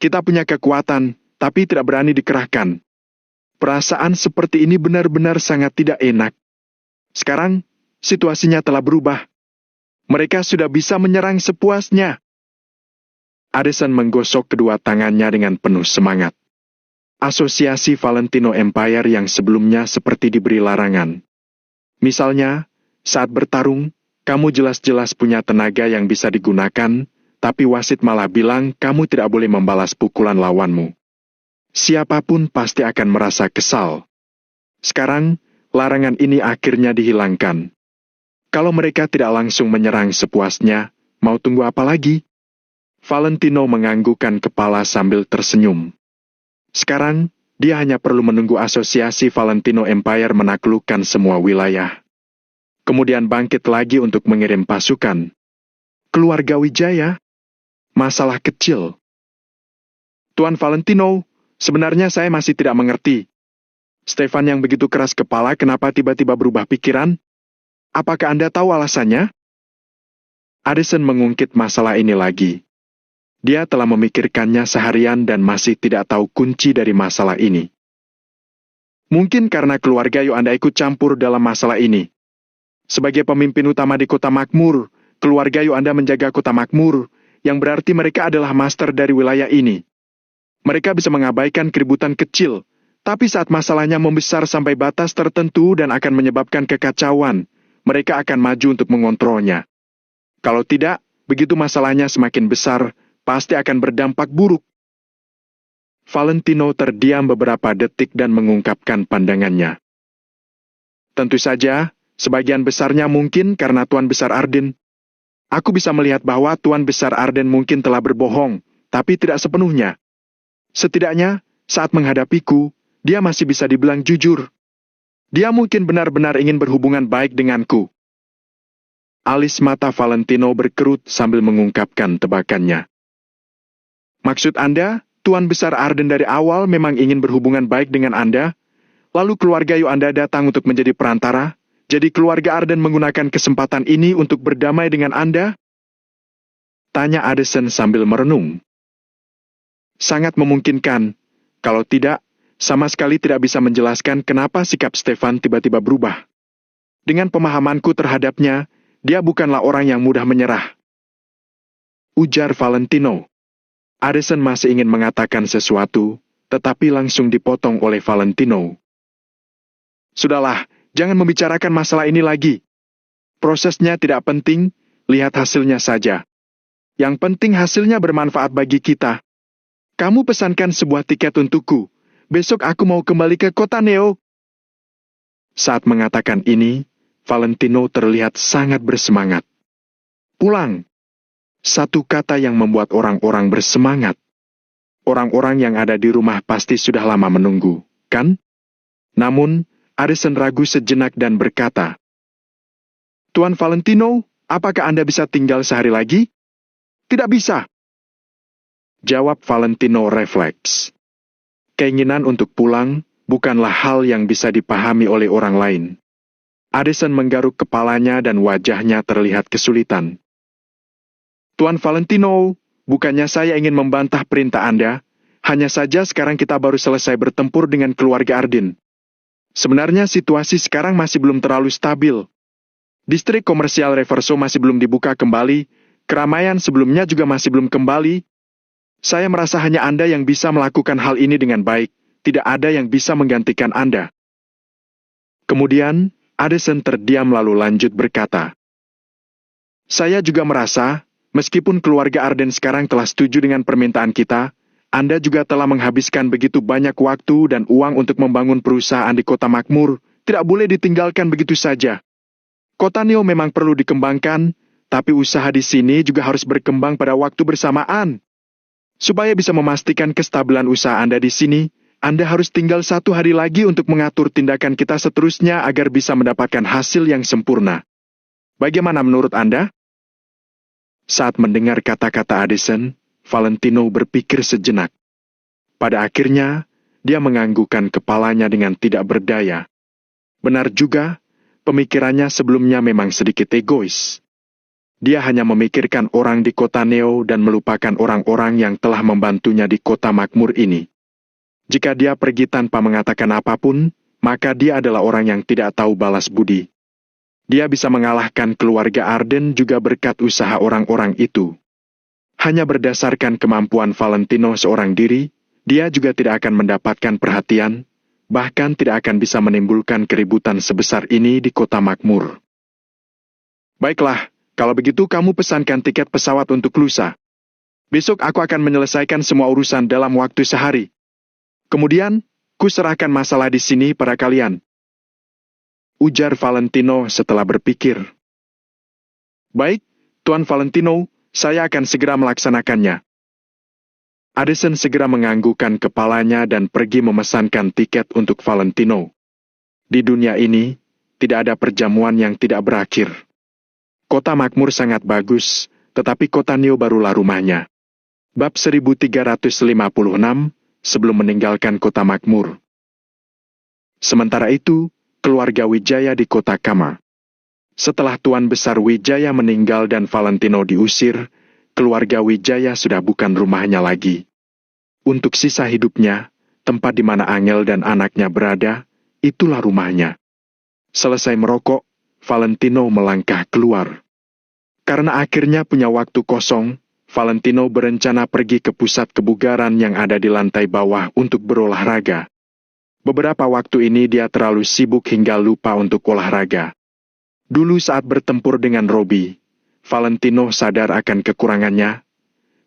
A: Kita punya kekuatan, tapi tidak berani dikerahkan. Perasaan seperti ini benar-benar sangat tidak enak. Sekarang, situasinya telah berubah. Mereka sudah bisa menyerang sepuasnya. Addison menggosok kedua tangannya dengan penuh semangat. Asosiasi Valentino Empire yang sebelumnya seperti diberi larangan. Misalnya, saat bertarung, kamu jelas-jelas punya tenaga yang bisa digunakan, tapi wasit malah bilang kamu tidak boleh membalas pukulan lawanmu. Siapapun pasti akan merasa kesal. Sekarang, larangan ini akhirnya dihilangkan. Kalau mereka tidak langsung menyerang sepuasnya, mau tunggu apa lagi? Valentino menganggukkan kepala sambil tersenyum. Sekarang, dia hanya perlu menunggu asosiasi Valentino Empire menaklukkan semua wilayah. Kemudian bangkit lagi untuk mengirim pasukan. Keluarga Wijaya? Masalah kecil. Tuan Valentino, sebenarnya saya masih tidak mengerti. Stefan yang begitu keras kepala kenapa tiba-tiba berubah pikiran? Apakah Anda tahu alasannya? Addison mengungkit masalah ini lagi. Dia telah memikirkannya seharian dan masih tidak tahu kunci dari masalah ini. Mungkin karena keluarga Yoanda ikut campur dalam masalah ini. Sebagai pemimpin utama di kota makmur, keluarga Yoanda menjaga kota makmur, yang berarti mereka adalah master dari wilayah ini. Mereka bisa mengabaikan keributan kecil, tapi saat masalahnya membesar sampai batas tertentu dan akan menyebabkan kekacauan, mereka akan maju untuk mengontrolnya. Kalau tidak, begitu masalahnya semakin besar, pasti akan berdampak buruk. Valentino terdiam beberapa detik dan mengungkapkan pandangannya. Tentu saja, sebagian besarnya mungkin karena Tuan Besar Arden. Aku bisa melihat bahwa Tuan Besar Arden mungkin telah berbohong, tapi tidak sepenuhnya. Setidaknya, saat menghadapiku, dia masih bisa dibilang jujur. Dia mungkin benar-benar ingin berhubungan baik denganku. Alis mata Valentino berkerut sambil mengungkapkan tebakannya. Maksud Anda, Tuan Besar Arden dari awal memang ingin berhubungan baik dengan Anda, lalu keluarga Yoanda datang untuk menjadi perantara, jadi keluarga Arden menggunakan kesempatan ini untuk berdamai dengan Anda? Tanya Addison sambil merenung. Sangat memungkinkan. Kalau tidak, sama sekali tidak bisa menjelaskan kenapa sikap Stefan tiba-tiba berubah. Dengan pemahamanku terhadapnya, dia bukanlah orang yang mudah menyerah. Ujar Valentino. Addison masih ingin mengatakan sesuatu, tetapi langsung dipotong oleh Valentino. Sudahlah, jangan membicarakan masalah ini lagi. Prosesnya tidak penting, lihat hasilnya saja. Yang penting hasilnya bermanfaat bagi kita. Kamu pesankan sebuah tiket untukku. Besok aku mau kembali ke kota Neo. Saat mengatakan ini, Valentino terlihat sangat bersemangat. Pulang. Satu kata yang membuat orang-orang bersemangat. Orang-orang yang ada di rumah pasti sudah lama menunggu, kan? Namun, Addison ragu sejenak dan berkata, Tuan Valentino, apakah Anda bisa tinggal sehari lagi? Tidak bisa. Jawab Valentino refleks. Keinginan untuk pulang bukanlah hal yang bisa dipahami oleh orang lain. Addison menggaruk kepalanya dan wajahnya terlihat kesulitan. Tuan Valentino, bukannya saya ingin membantah perintah Anda, hanya saja sekarang kita baru selesai bertempur dengan keluarga Arden. Sebenarnya situasi sekarang masih belum terlalu stabil. Distrik komersial Reverso masih belum dibuka kembali, keramaian sebelumnya juga masih belum kembali. Saya merasa hanya Anda yang bisa melakukan hal ini dengan baik, tidak ada yang bisa menggantikan Anda. Kemudian, Addison terdiam lalu lanjut berkata, Saya juga merasa, meskipun keluarga Arden sekarang telah setuju dengan permintaan kita, Anda juga telah menghabiskan begitu banyak waktu dan uang untuk membangun perusahaan di kota makmur, tidak boleh ditinggalkan begitu saja. Kota Neo memang perlu dikembangkan, tapi usaha di sini juga harus berkembang pada waktu bersamaan. Supaya bisa memastikan kestabilan usaha Anda di sini, Anda harus tinggal 1 hari lagi untuk mengatur tindakan kita seterusnya agar bisa mendapatkan hasil yang sempurna. Bagaimana menurut Anda? Saat mendengar kata-kata Addison, Valentino berpikir sejenak. Pada akhirnya, dia menganggukkan kepalanya dengan tidak berdaya. Benar juga, pemikirannya sebelumnya memang sedikit egois. Dia hanya memikirkan orang di kota Neo dan melupakan orang-orang yang telah membantunya di kota makmur ini. Jika dia pergi tanpa mengatakan apapun, maka dia adalah orang yang tidak tahu balas budi. Dia bisa mengalahkan keluarga Arden juga berkat usaha orang-orang itu. Hanya berdasarkan kemampuan Valentino seorang diri, dia juga tidak akan mendapatkan perhatian, bahkan tidak akan bisa menimbulkan keributan sebesar ini di kota makmur. Baiklah, kalau begitu kamu pesankan tiket pesawat untuk lusa. Besok aku akan menyelesaikan semua urusan dalam waktu sehari. Kemudian, ku serahkan masalah di sini pada kalian. Ujar Valentino setelah berpikir. Baik, Tuan Valentino, saya akan segera melaksanakannya. Addison segera menganggukkan kepalanya dan pergi memesankan tiket untuk Valentino. Di dunia ini, tidak ada perjamuan yang tidak berakhir. Kota makmur sangat bagus, tetapi kota Neo barulah rumahnya. Bab 1356, sebelum meninggalkan kota makmur. Sementara itu, keluarga Wijaya di kota Kama. Setelah Tuan Besar Wijaya meninggal dan Valentino diusir, keluarga Wijaya sudah bukan rumahnya lagi. Untuk sisa hidupnya, tempat di mana Angel dan anaknya berada, itulah rumahnya. Selesai merokok, Valentino melangkah keluar. Karena akhirnya punya waktu kosong, Valentino berencana pergi ke pusat kebugaran yang ada di lantai bawah untuk berolahraga. Beberapa waktu ini dia terlalu sibuk hingga lupa untuk olahraga. Dulu saat bertempur dengan Robbie, Valentino sadar akan kekurangannya.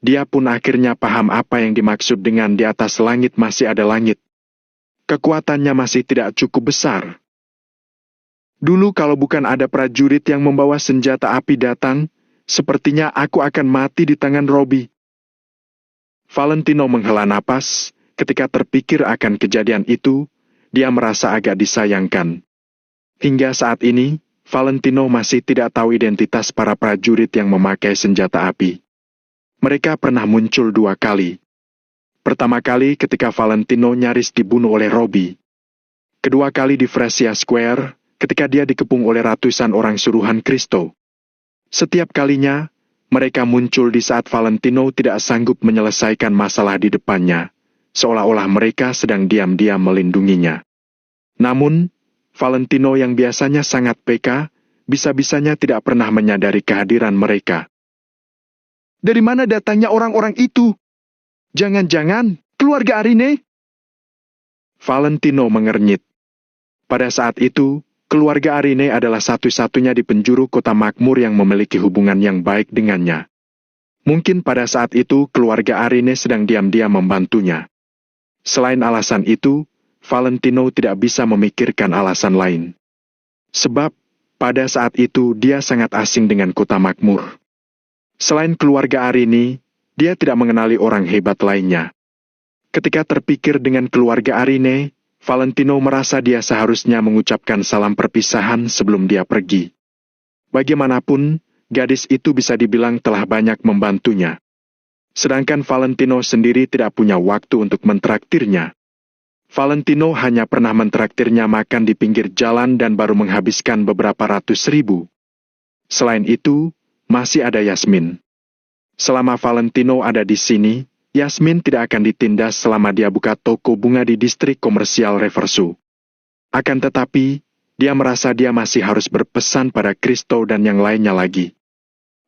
A: Dia pun akhirnya paham apa yang dimaksud dengan di atas langit masih ada langit. Kekuatannya masih tidak cukup besar. Dulu kalau bukan ada prajurit yang membawa senjata api datang, sepertinya aku akan mati di tangan Robbie. Valentino menghela napas, ketika terpikir akan kejadian itu, dia merasa agak disayangkan. Hingga saat ini, Valentino masih tidak tahu identitas para prajurit yang memakai senjata api. Mereka pernah muncul 2 kali. Pertama kali ketika Valentino nyaris dibunuh oleh Robbie. Kedua kali di Fresia Square, ketika dia dikepung oleh ratusan orang suruhan Kristo. Setiap kalinya, mereka muncul di saat Valentino tidak sanggup menyelesaikan masalah di depannya, seolah-olah mereka sedang diam-diam melindunginya. Namun, Valentino yang biasanya sangat peka, bisa-bisanya tidak pernah menyadari kehadiran mereka. Dari mana datangnya orang-orang itu? Jangan-jangan keluarga Arine? Valentino mengernyit. Pada saat itu, keluarga Arine adalah satu-satunya di penjuru kota makmur yang memiliki hubungan yang baik dengannya. Mungkin pada saat itu keluarga Arine sedang diam-diam membantunya. Selain alasan itu, Valentino tidak bisa memikirkan alasan lain. Sebab, pada saat itu dia sangat asing dengan kota makmur. Selain keluarga Arine, dia tidak mengenali orang hebat lainnya. Ketika terpikir dengan keluarga Arine, Valentino merasa dia seharusnya mengucapkan salam perpisahan sebelum dia pergi. Bagaimanapun, gadis itu bisa dibilang telah banyak membantunya. Sedangkan Valentino sendiri tidak punya waktu untuk mentraktirnya. Valentino hanya pernah mentraktirnya makan di pinggir jalan dan baru menghabiskan beberapa ratus ribu. Selain itu, masih ada Yasmin. Selama Valentino ada di sini, Yasmin tidak akan ditindas selama dia buka toko bunga di distrik komersial Reverso. Akan tetapi, dia merasa dia masih harus berpesan pada Kristo dan yang lainnya lagi.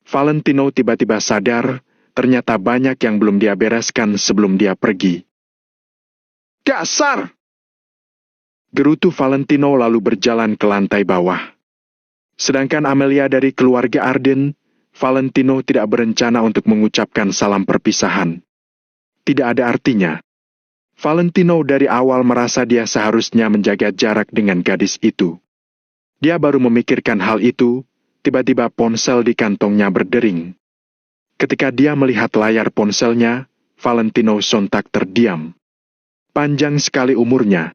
A: Valentino tiba-tiba sadar, ternyata banyak yang belum dia bereskan sebelum dia pergi. Dasar! Gerutu Valentino lalu berjalan ke lantai bawah. Sedangkan Amelia dari keluarga Arden, Valentino tidak berencana untuk mengucapkan salam perpisahan. Tidak ada artinya. Valentino dari awal merasa dia seharusnya menjaga jarak dengan gadis itu. Dia baru memikirkan hal itu, tiba-tiba ponsel di kantongnya berdering. Ketika dia melihat layar ponselnya, Valentino sontak terdiam. Panjang sekali umurnya.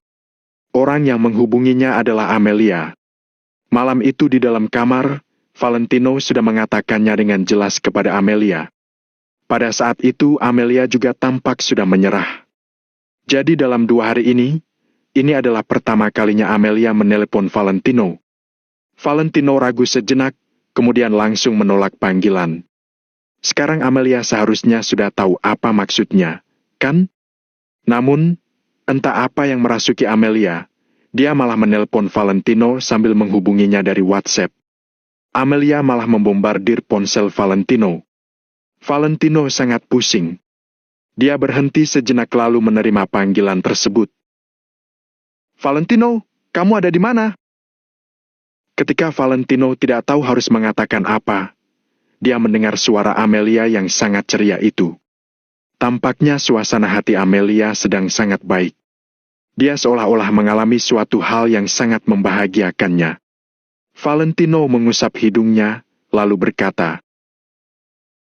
A: Orang yang menghubunginya adalah Amelia. Malam itu di dalam kamar, Valentino sudah mengatakannya dengan jelas kepada Amelia. Pada saat itu Amelia juga tampak sudah menyerah. Jadi dalam 2 hari ini adalah pertama kalinya Amelia menelepon Valentino. Valentino ragu sejenak, kemudian langsung menolak panggilan. Sekarang Amelia seharusnya sudah tahu apa maksudnya, kan? Namun, entah apa yang merasuki Amelia, dia malah menelpon Valentino sambil menghubunginya dari WhatsApp. Amelia malah membombardir ponsel Valentino. Valentino sangat pusing. Dia berhenti sejenak lalu menerima panggilan tersebut. Valentino, kamu ada di mana? Ketika Valentino tidak tahu harus mengatakan apa, dia mendengar suara Amelia yang sangat ceria itu. Tampaknya suasana hati Amelia sedang sangat baik. Dia seolah-olah mengalami suatu hal yang sangat membahagiakannya. Valentino mengusap hidungnya, lalu berkata,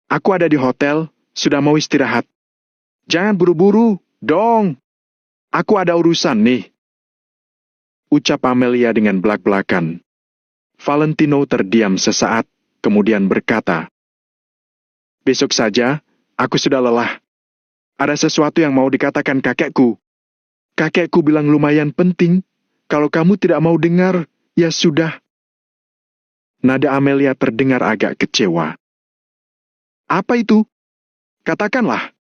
A: "Aku ada di hotel, sudah mau istirahat. Jangan buru-buru, dong. Aku ada urusan nih." Ucap Amelia dengan belak-belakan. Valentino terdiam sesaat, kemudian berkata, "Besok saja, aku sudah lelah. Ada sesuatu yang mau dikatakan kakekku. Kakekku bilang lumayan penting. Kalau kamu tidak mau dengar, ya sudah." Nada Amelia terdengar agak kecewa. Apa itu? Katakanlah.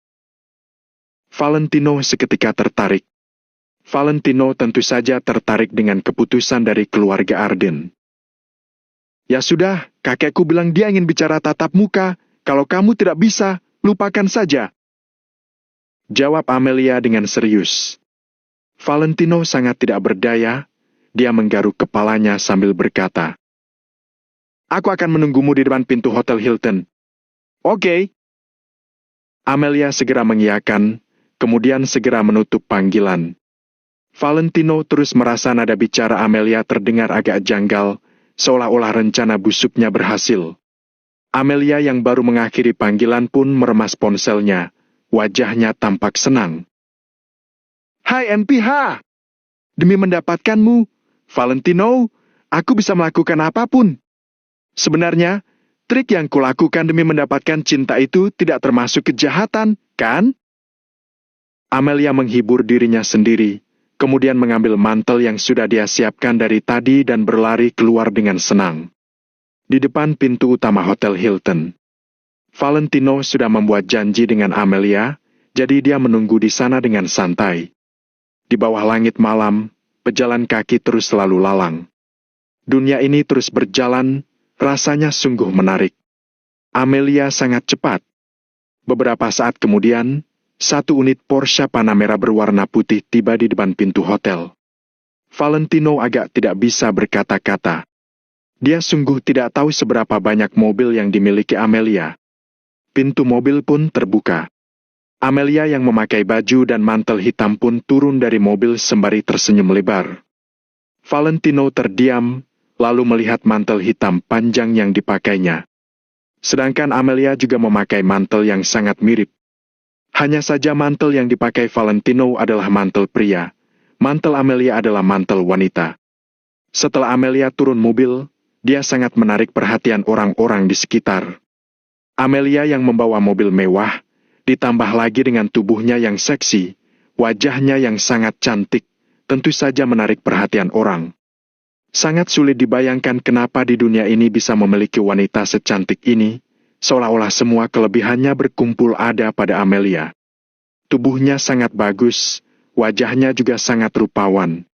A: Valentino seketika tertarik. Valentino tentu saja tertarik dengan keputusan dari keluarga Arden. Ya sudah, kakekku bilang dia ingin bicara tatap muka. Kalau kamu tidak bisa, lupakan saja. Jawab Amelia dengan serius. Valentino sangat tidak berdaya. Dia menggaruk kepalanya sambil berkata, "Aku akan menunggumu di depan pintu Hotel Hilton." "Oke." Amelia segera mengiyakan, kemudian segera menutup panggilan. Valentino terus merasa nada bicara Amelia terdengar agak janggal, seolah-olah rencana busuknya berhasil. Amelia yang baru mengakhiri panggilan pun meremas ponselnya. Wajahnya tampak senang. "Hai NPH! Demi mendapatkanmu, Valentino, aku bisa melakukan apapun. Sebenarnya, trik yang kulakukan demi mendapatkan cinta itu tidak termasuk kejahatan, kan?" Amelia menghibur dirinya sendiri, kemudian mengambil mantel yang sudah dia siapkan dari tadi dan berlari keluar dengan senang. Di depan pintu utama Hotel Hilton, Valentino sudah membuat janji dengan Amelia, jadi dia menunggu di sana dengan santai. Di bawah langit malam, pejalan kaki terus selalu lalang. Dunia ini terus berjalan, rasanya sungguh menarik. Amelia sangat cepat. Beberapa saat kemudian, satu unit Porsche Panamera berwarna putih tiba di depan pintu hotel. Valentino agak tidak bisa berkata-kata. Dia sungguh tidak tahu seberapa banyak mobil yang dimiliki Amelia. Pintu mobil pun terbuka. Amelia yang memakai baju dan mantel hitam pun turun dari mobil sembari tersenyum lebar. Valentino terdiam, lalu melihat mantel hitam panjang yang dipakainya. Sedangkan Amelia juga memakai mantel yang sangat mirip. Hanya saja mantel yang dipakai Valentino adalah mantel pria. Mantel Amelia adalah mantel wanita. Setelah Amelia turun mobil, dia sangat menarik perhatian orang-orang di sekitar. Amelia yang membawa mobil mewah, ditambah lagi dengan tubuhnya yang seksi, wajahnya yang sangat cantik, tentu saja menarik perhatian orang. Sangat sulit dibayangkan kenapa di dunia ini bisa memiliki wanita secantik ini, seolah-olah semua kelebihannya berkumpul ada pada Amelia. Tubuhnya sangat bagus, wajahnya juga sangat rupawan.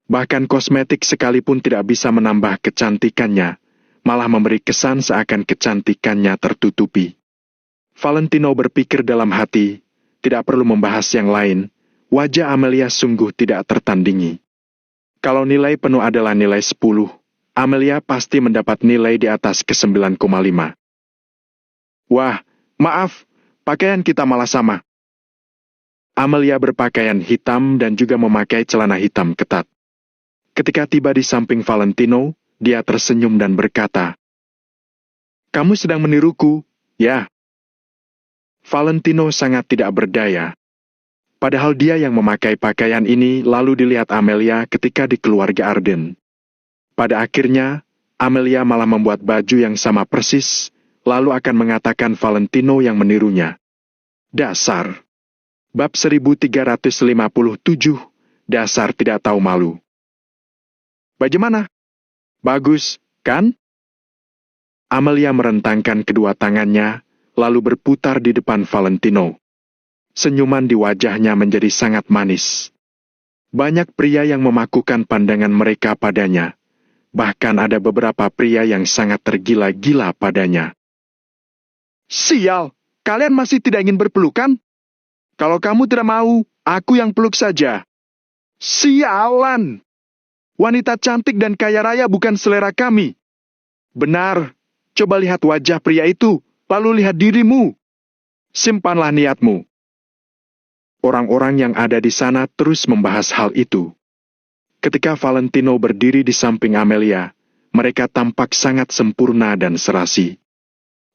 A: Bahkan kosmetik sekalipun tidak bisa menambah kecantikannya, malah memberi kesan seakan kecantikannya tertutupi. Valentino berpikir dalam hati, tidak perlu membahas yang lain, wajah Amelia sungguh tidak tertandingi. Kalau nilai penuh adalah nilai 10, Amelia pasti mendapat nilai di atas ke 9,5. Wah, maaf, pakaian kita malah sama. Amelia berpakaian hitam dan juga memakai celana hitam ketat. Ketika tiba di samping Valentino, dia tersenyum dan berkata, "Kamu sedang meniruku, ya?" Valentino sangat tidak berdaya. Padahal dia yang memakai pakaian ini lalu dilihat Amelia ketika di keluarga Arden. Pada akhirnya, Amelia malah membuat baju yang sama persis, lalu akan mengatakan Valentino yang menirunya. Dasar. Bab 1357, dasar tidak tahu malu. Bagaimana? Bagus, kan? Amelia merentangkan kedua tangannya, lalu berputar di depan Valentino. Senyuman di wajahnya menjadi sangat manis. Banyak pria yang memakukan pandangan mereka padanya. Bahkan ada beberapa pria yang sangat tergila-gila padanya. "Sial, kalian masih tidak ingin berpelukan? Kalau kamu tidak mau, aku yang peluk saja." "Sialan! Wanita cantik dan kaya raya bukan selera kami." "Benar, coba lihat wajah pria itu, lalu lihat dirimu. Simpanlah niatmu." Orang-orang yang ada di sana terus membahas hal itu. Ketika Valentino berdiri di samping Amelia, mereka tampak sangat sempurna dan serasi.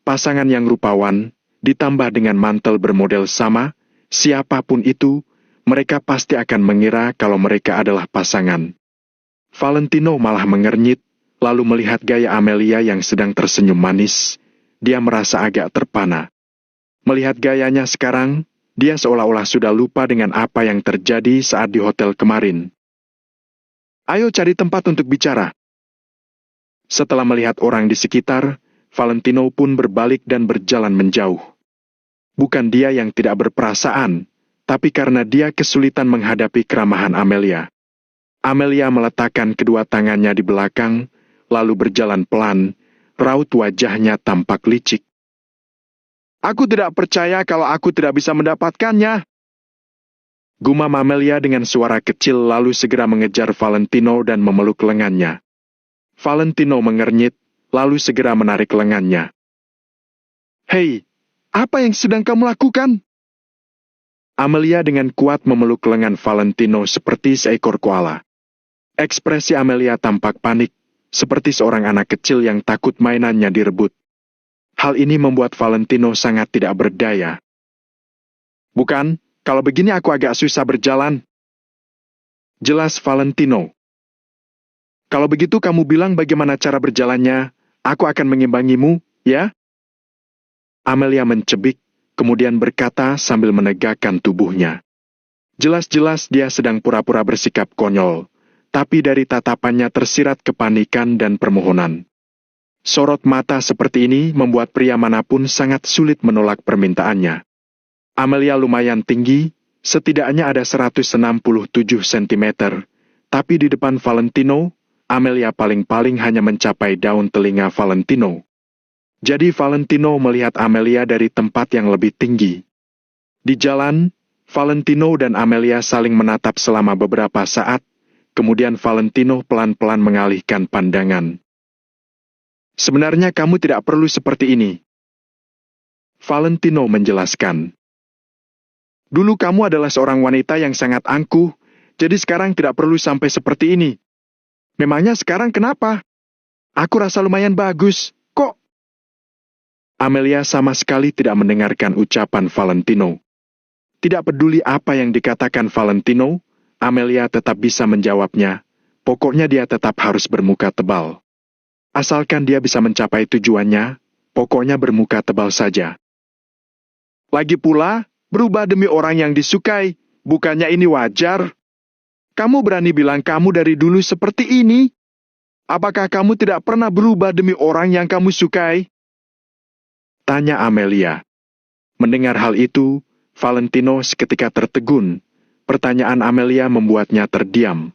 A: Pasangan yang rupawan, ditambah dengan mantel bermodel sama, siapapun itu, mereka pasti akan mengira kalau mereka adalah pasangan. Valentino malah mengernyit, lalu melihat gaya Amelia yang sedang tersenyum manis, dia merasa agak terpana. Melihat gayanya sekarang, dia seolah-olah sudah lupa dengan apa yang terjadi saat di hotel kemarin. "Ayo cari tempat untuk bicara." Setelah melihat orang di sekitar, Valentino pun berbalik dan berjalan menjauh. Bukan dia yang tidak berperasaan, tapi karena dia kesulitan menghadapi keramahan Amelia. Amelia meletakkan kedua tangannya di belakang, lalu berjalan pelan, raut wajahnya tampak licik. Aku tidak percaya kalau aku tidak bisa mendapatkannya. Gumam Amelia dengan suara kecil lalu segera mengejar Valentino dan memeluk lengannya. Valentino mengernyit, lalu segera menarik lengannya. Hei, apa yang sedang kamu lakukan? Amelia dengan kuat memeluk lengan Valentino seperti seekor koala. Ekspresi Amelia tampak panik, seperti seorang anak kecil yang takut mainannya direbut. Hal ini membuat Valentino sangat tidak berdaya. Bukan, kalau begini aku agak susah berjalan. Jelas Valentino. Kalau begitu kamu bilang bagaimana cara berjalannya, aku akan mengimbangimu, ya? Amelia mencebik, kemudian berkata sambil menegakkan tubuhnya. Jelas-jelas dia sedang pura-pura bersikap konyol, tapi dari tatapannya tersirat kepanikan dan permohonan. Sorot mata seperti ini membuat pria manapun sangat sulit menolak permintaannya. Amelia lumayan tinggi, setidaknya ada 167 cm, tapi di depan Valentino, Amelia paling-paling hanya mencapai daun telinga Valentino. Jadi Valentino melihat Amelia dari tempat yang lebih tinggi. Di jalan, Valentino dan Amelia saling menatap selama beberapa saat, kemudian Valentino pelan-pelan mengalihkan pandangan. Sebenarnya kamu tidak perlu seperti ini. Valentino menjelaskan. Dulu kamu adalah seorang wanita yang sangat angkuh, jadi sekarang tidak perlu sampai seperti ini. Memangnya sekarang kenapa? Aku rasa lumayan bagus, kok? Amelia sama sekali tidak mendengarkan ucapan Valentino. Tidak peduli apa yang dikatakan Valentino, Amelia tetap bisa menjawabnya. Pokoknya dia tetap harus bermuka tebal. Asalkan dia bisa mencapai tujuannya, pokoknya bermuka tebal saja. Lagi pula, berubah demi orang yang disukai, bukannya ini wajar? Kamu berani bilang kamu dari dulu seperti ini? Apakah kamu tidak pernah berubah demi orang yang kamu sukai? Tanya Amelia. Mendengar hal itu, Valentino seketika tertegun. Pertanyaan Amelia membuatnya terdiam.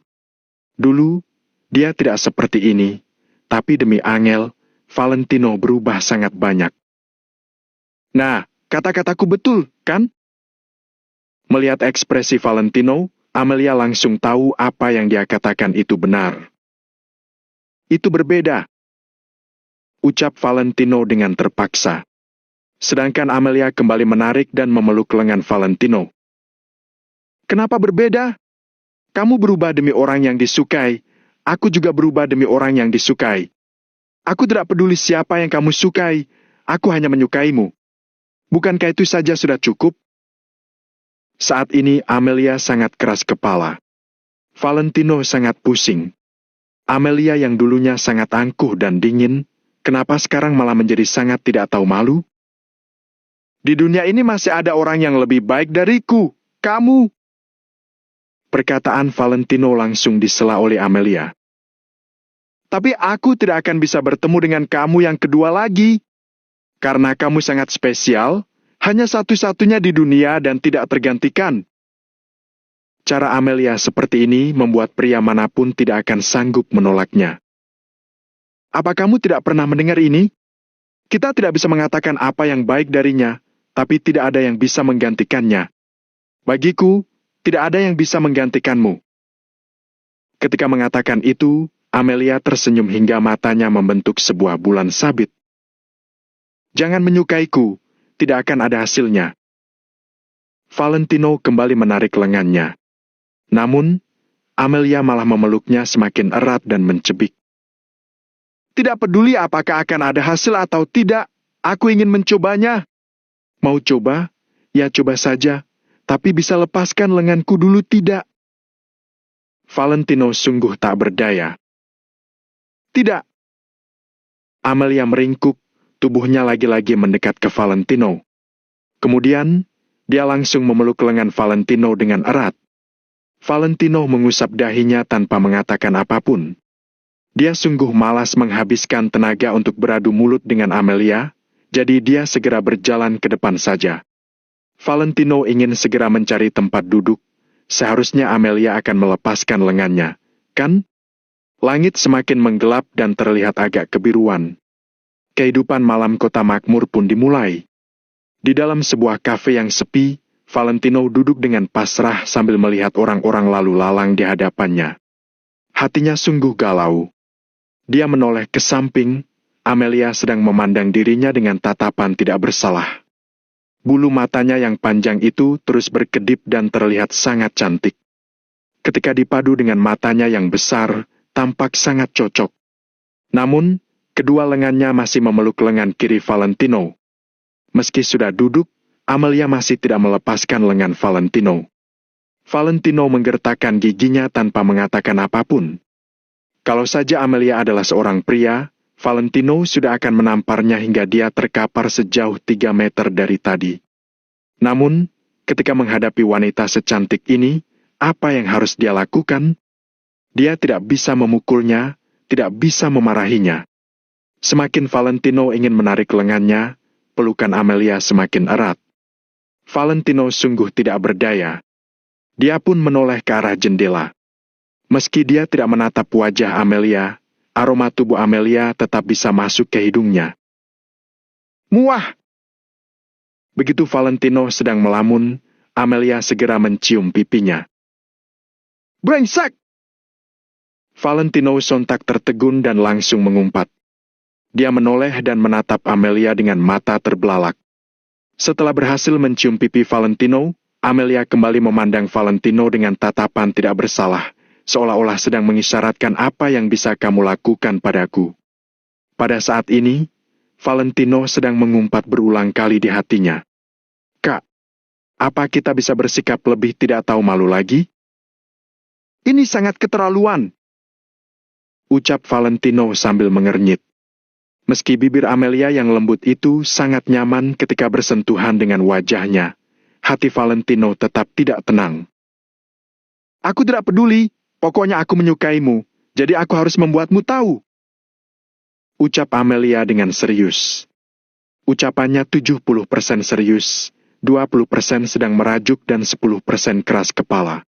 A: Dulu, dia tidak seperti ini, tapi demi Angel, Valentino berubah sangat banyak. Nah, kata-kataku betul, kan? Melihat ekspresi Valentino, Amelia langsung tahu apa yang dia katakan itu benar. Itu berbeda, ucap Valentino dengan terpaksa. Sedangkan Amelia kembali menarik dan memeluk lengan Valentino. Kenapa berbeda? Kamu berubah demi orang yang disukai, aku juga berubah demi orang yang disukai. Aku tidak peduli siapa yang kamu sukai, aku hanya menyukaimu. Bukankah itu saja sudah cukup? Saat ini Amelia sangat keras kepala. Valentino sangat pusing. Amelia yang dulunya sangat angkuh dan dingin, kenapa sekarang malah menjadi sangat tidak tahu malu? Di dunia ini masih ada orang yang lebih baik dariku, kamu. Perkataan Valentino langsung disela oleh Amelia. Tapi aku tidak akan bisa bertemu dengan kamu yang kedua lagi. Karena kamu sangat spesial, hanya satu-satunya di dunia dan tidak tergantikan. Cara Amelia seperti ini membuat pria manapun tidak akan sanggup menolaknya. Apa kamu tidak pernah mendengar ini? Kita tidak bisa mengatakan apa yang baik darinya, tapi tidak ada yang bisa menggantikannya. Bagiku, tidak ada yang bisa menggantikanmu. Ketika mengatakan itu, Amelia tersenyum hingga matanya membentuk sebuah bulan sabit. Jangan menyukaiku, tidak akan ada hasilnya. Valentino kembali menarik lengannya. Namun, Amelia malah memeluknya semakin erat dan mencebik. Tidak peduli apakah akan ada hasil atau tidak, aku ingin mencobanya. Mau coba? Ya coba saja, tapi bisa lepaskan lenganku dulu tidak? Valentino sungguh tak berdaya. Tidak. Amelia meringkuk, tubuhnya lagi-lagi mendekat ke Valentino. Kemudian, dia langsung memeluk lengan Valentino dengan erat. Valentino mengusap dahinya tanpa mengatakan apapun. Dia sungguh malas menghabiskan tenaga untuk beradu mulut dengan Amelia, jadi dia segera berjalan ke depan saja. Valentino ingin segera mencari tempat duduk. Seharusnya Amelia akan melepaskan lengannya, kan? Langit semakin menggelap dan terlihat agak kebiruan. Kehidupan malam kota makmur pun dimulai. Di dalam sebuah kafe yang sepi, Valentino duduk dengan pasrah sambil melihat orang-orang lalu lalang di hadapannya. Hatinya sungguh galau. Dia menoleh ke samping, Amelia sedang memandang dirinya dengan tatapan tidak bersalah. Bulu matanya yang panjang itu terus berkedip dan terlihat sangat cantik. Ketika dipadu dengan matanya yang besar, tampak sangat cocok. Namun, kedua lengannya masih memeluk lengan kiri Valentino. Meski sudah duduk, Amelia masih tidak melepaskan lengan Valentino. Valentino menggertakkan giginya tanpa mengatakan apapun. Kalau saja Amelia adalah seorang pria, Valentino sudah akan menamparnya hingga dia terkapar sejauh 3 meter dari tadi. Namun, ketika menghadapi wanita secantik ini, apa yang harus dia lakukan? Dia tidak bisa memukulnya, tidak bisa memarahinya. Semakin Valentino ingin menarik lengannya, pelukan Amelia semakin erat. Valentino sungguh tidak berdaya. Dia pun menoleh ke arah jendela. Meski dia tidak menatap wajah Amelia, aroma tubuh Amelia tetap bisa masuk ke hidungnya. Muah! Begitu Valentino sedang melamun, Amelia segera mencium pipinya. Brengsek! Valentino sontak tertegun dan langsung mengumpat. Dia menoleh dan menatap Amelia dengan mata terbelalak. Setelah berhasil mencium pipi Valentino, Amelia kembali memandang Valentino dengan tatapan tidak bersalah, seolah-olah sedang mengisyaratkan apa yang bisa kamu lakukan padaku. Pada saat ini, Valentino sedang mengumpat berulang kali di hatinya. Kak, apa kita bisa bersikap lebih tidak tahu malu lagi? Ini sangat keterlaluan, ucap Valentino sambil mengernyit. Meski bibir Amelia yang lembut itu sangat nyaman ketika bersentuhan dengan wajahnya, hati Valentino tetap tidak tenang. Aku tidak peduli, pokoknya aku menyukaimu, jadi aku harus membuatmu tahu, ucap Amelia dengan serius. Ucapannya 70% serius, 20% sedang merajuk dan 10% keras kepala.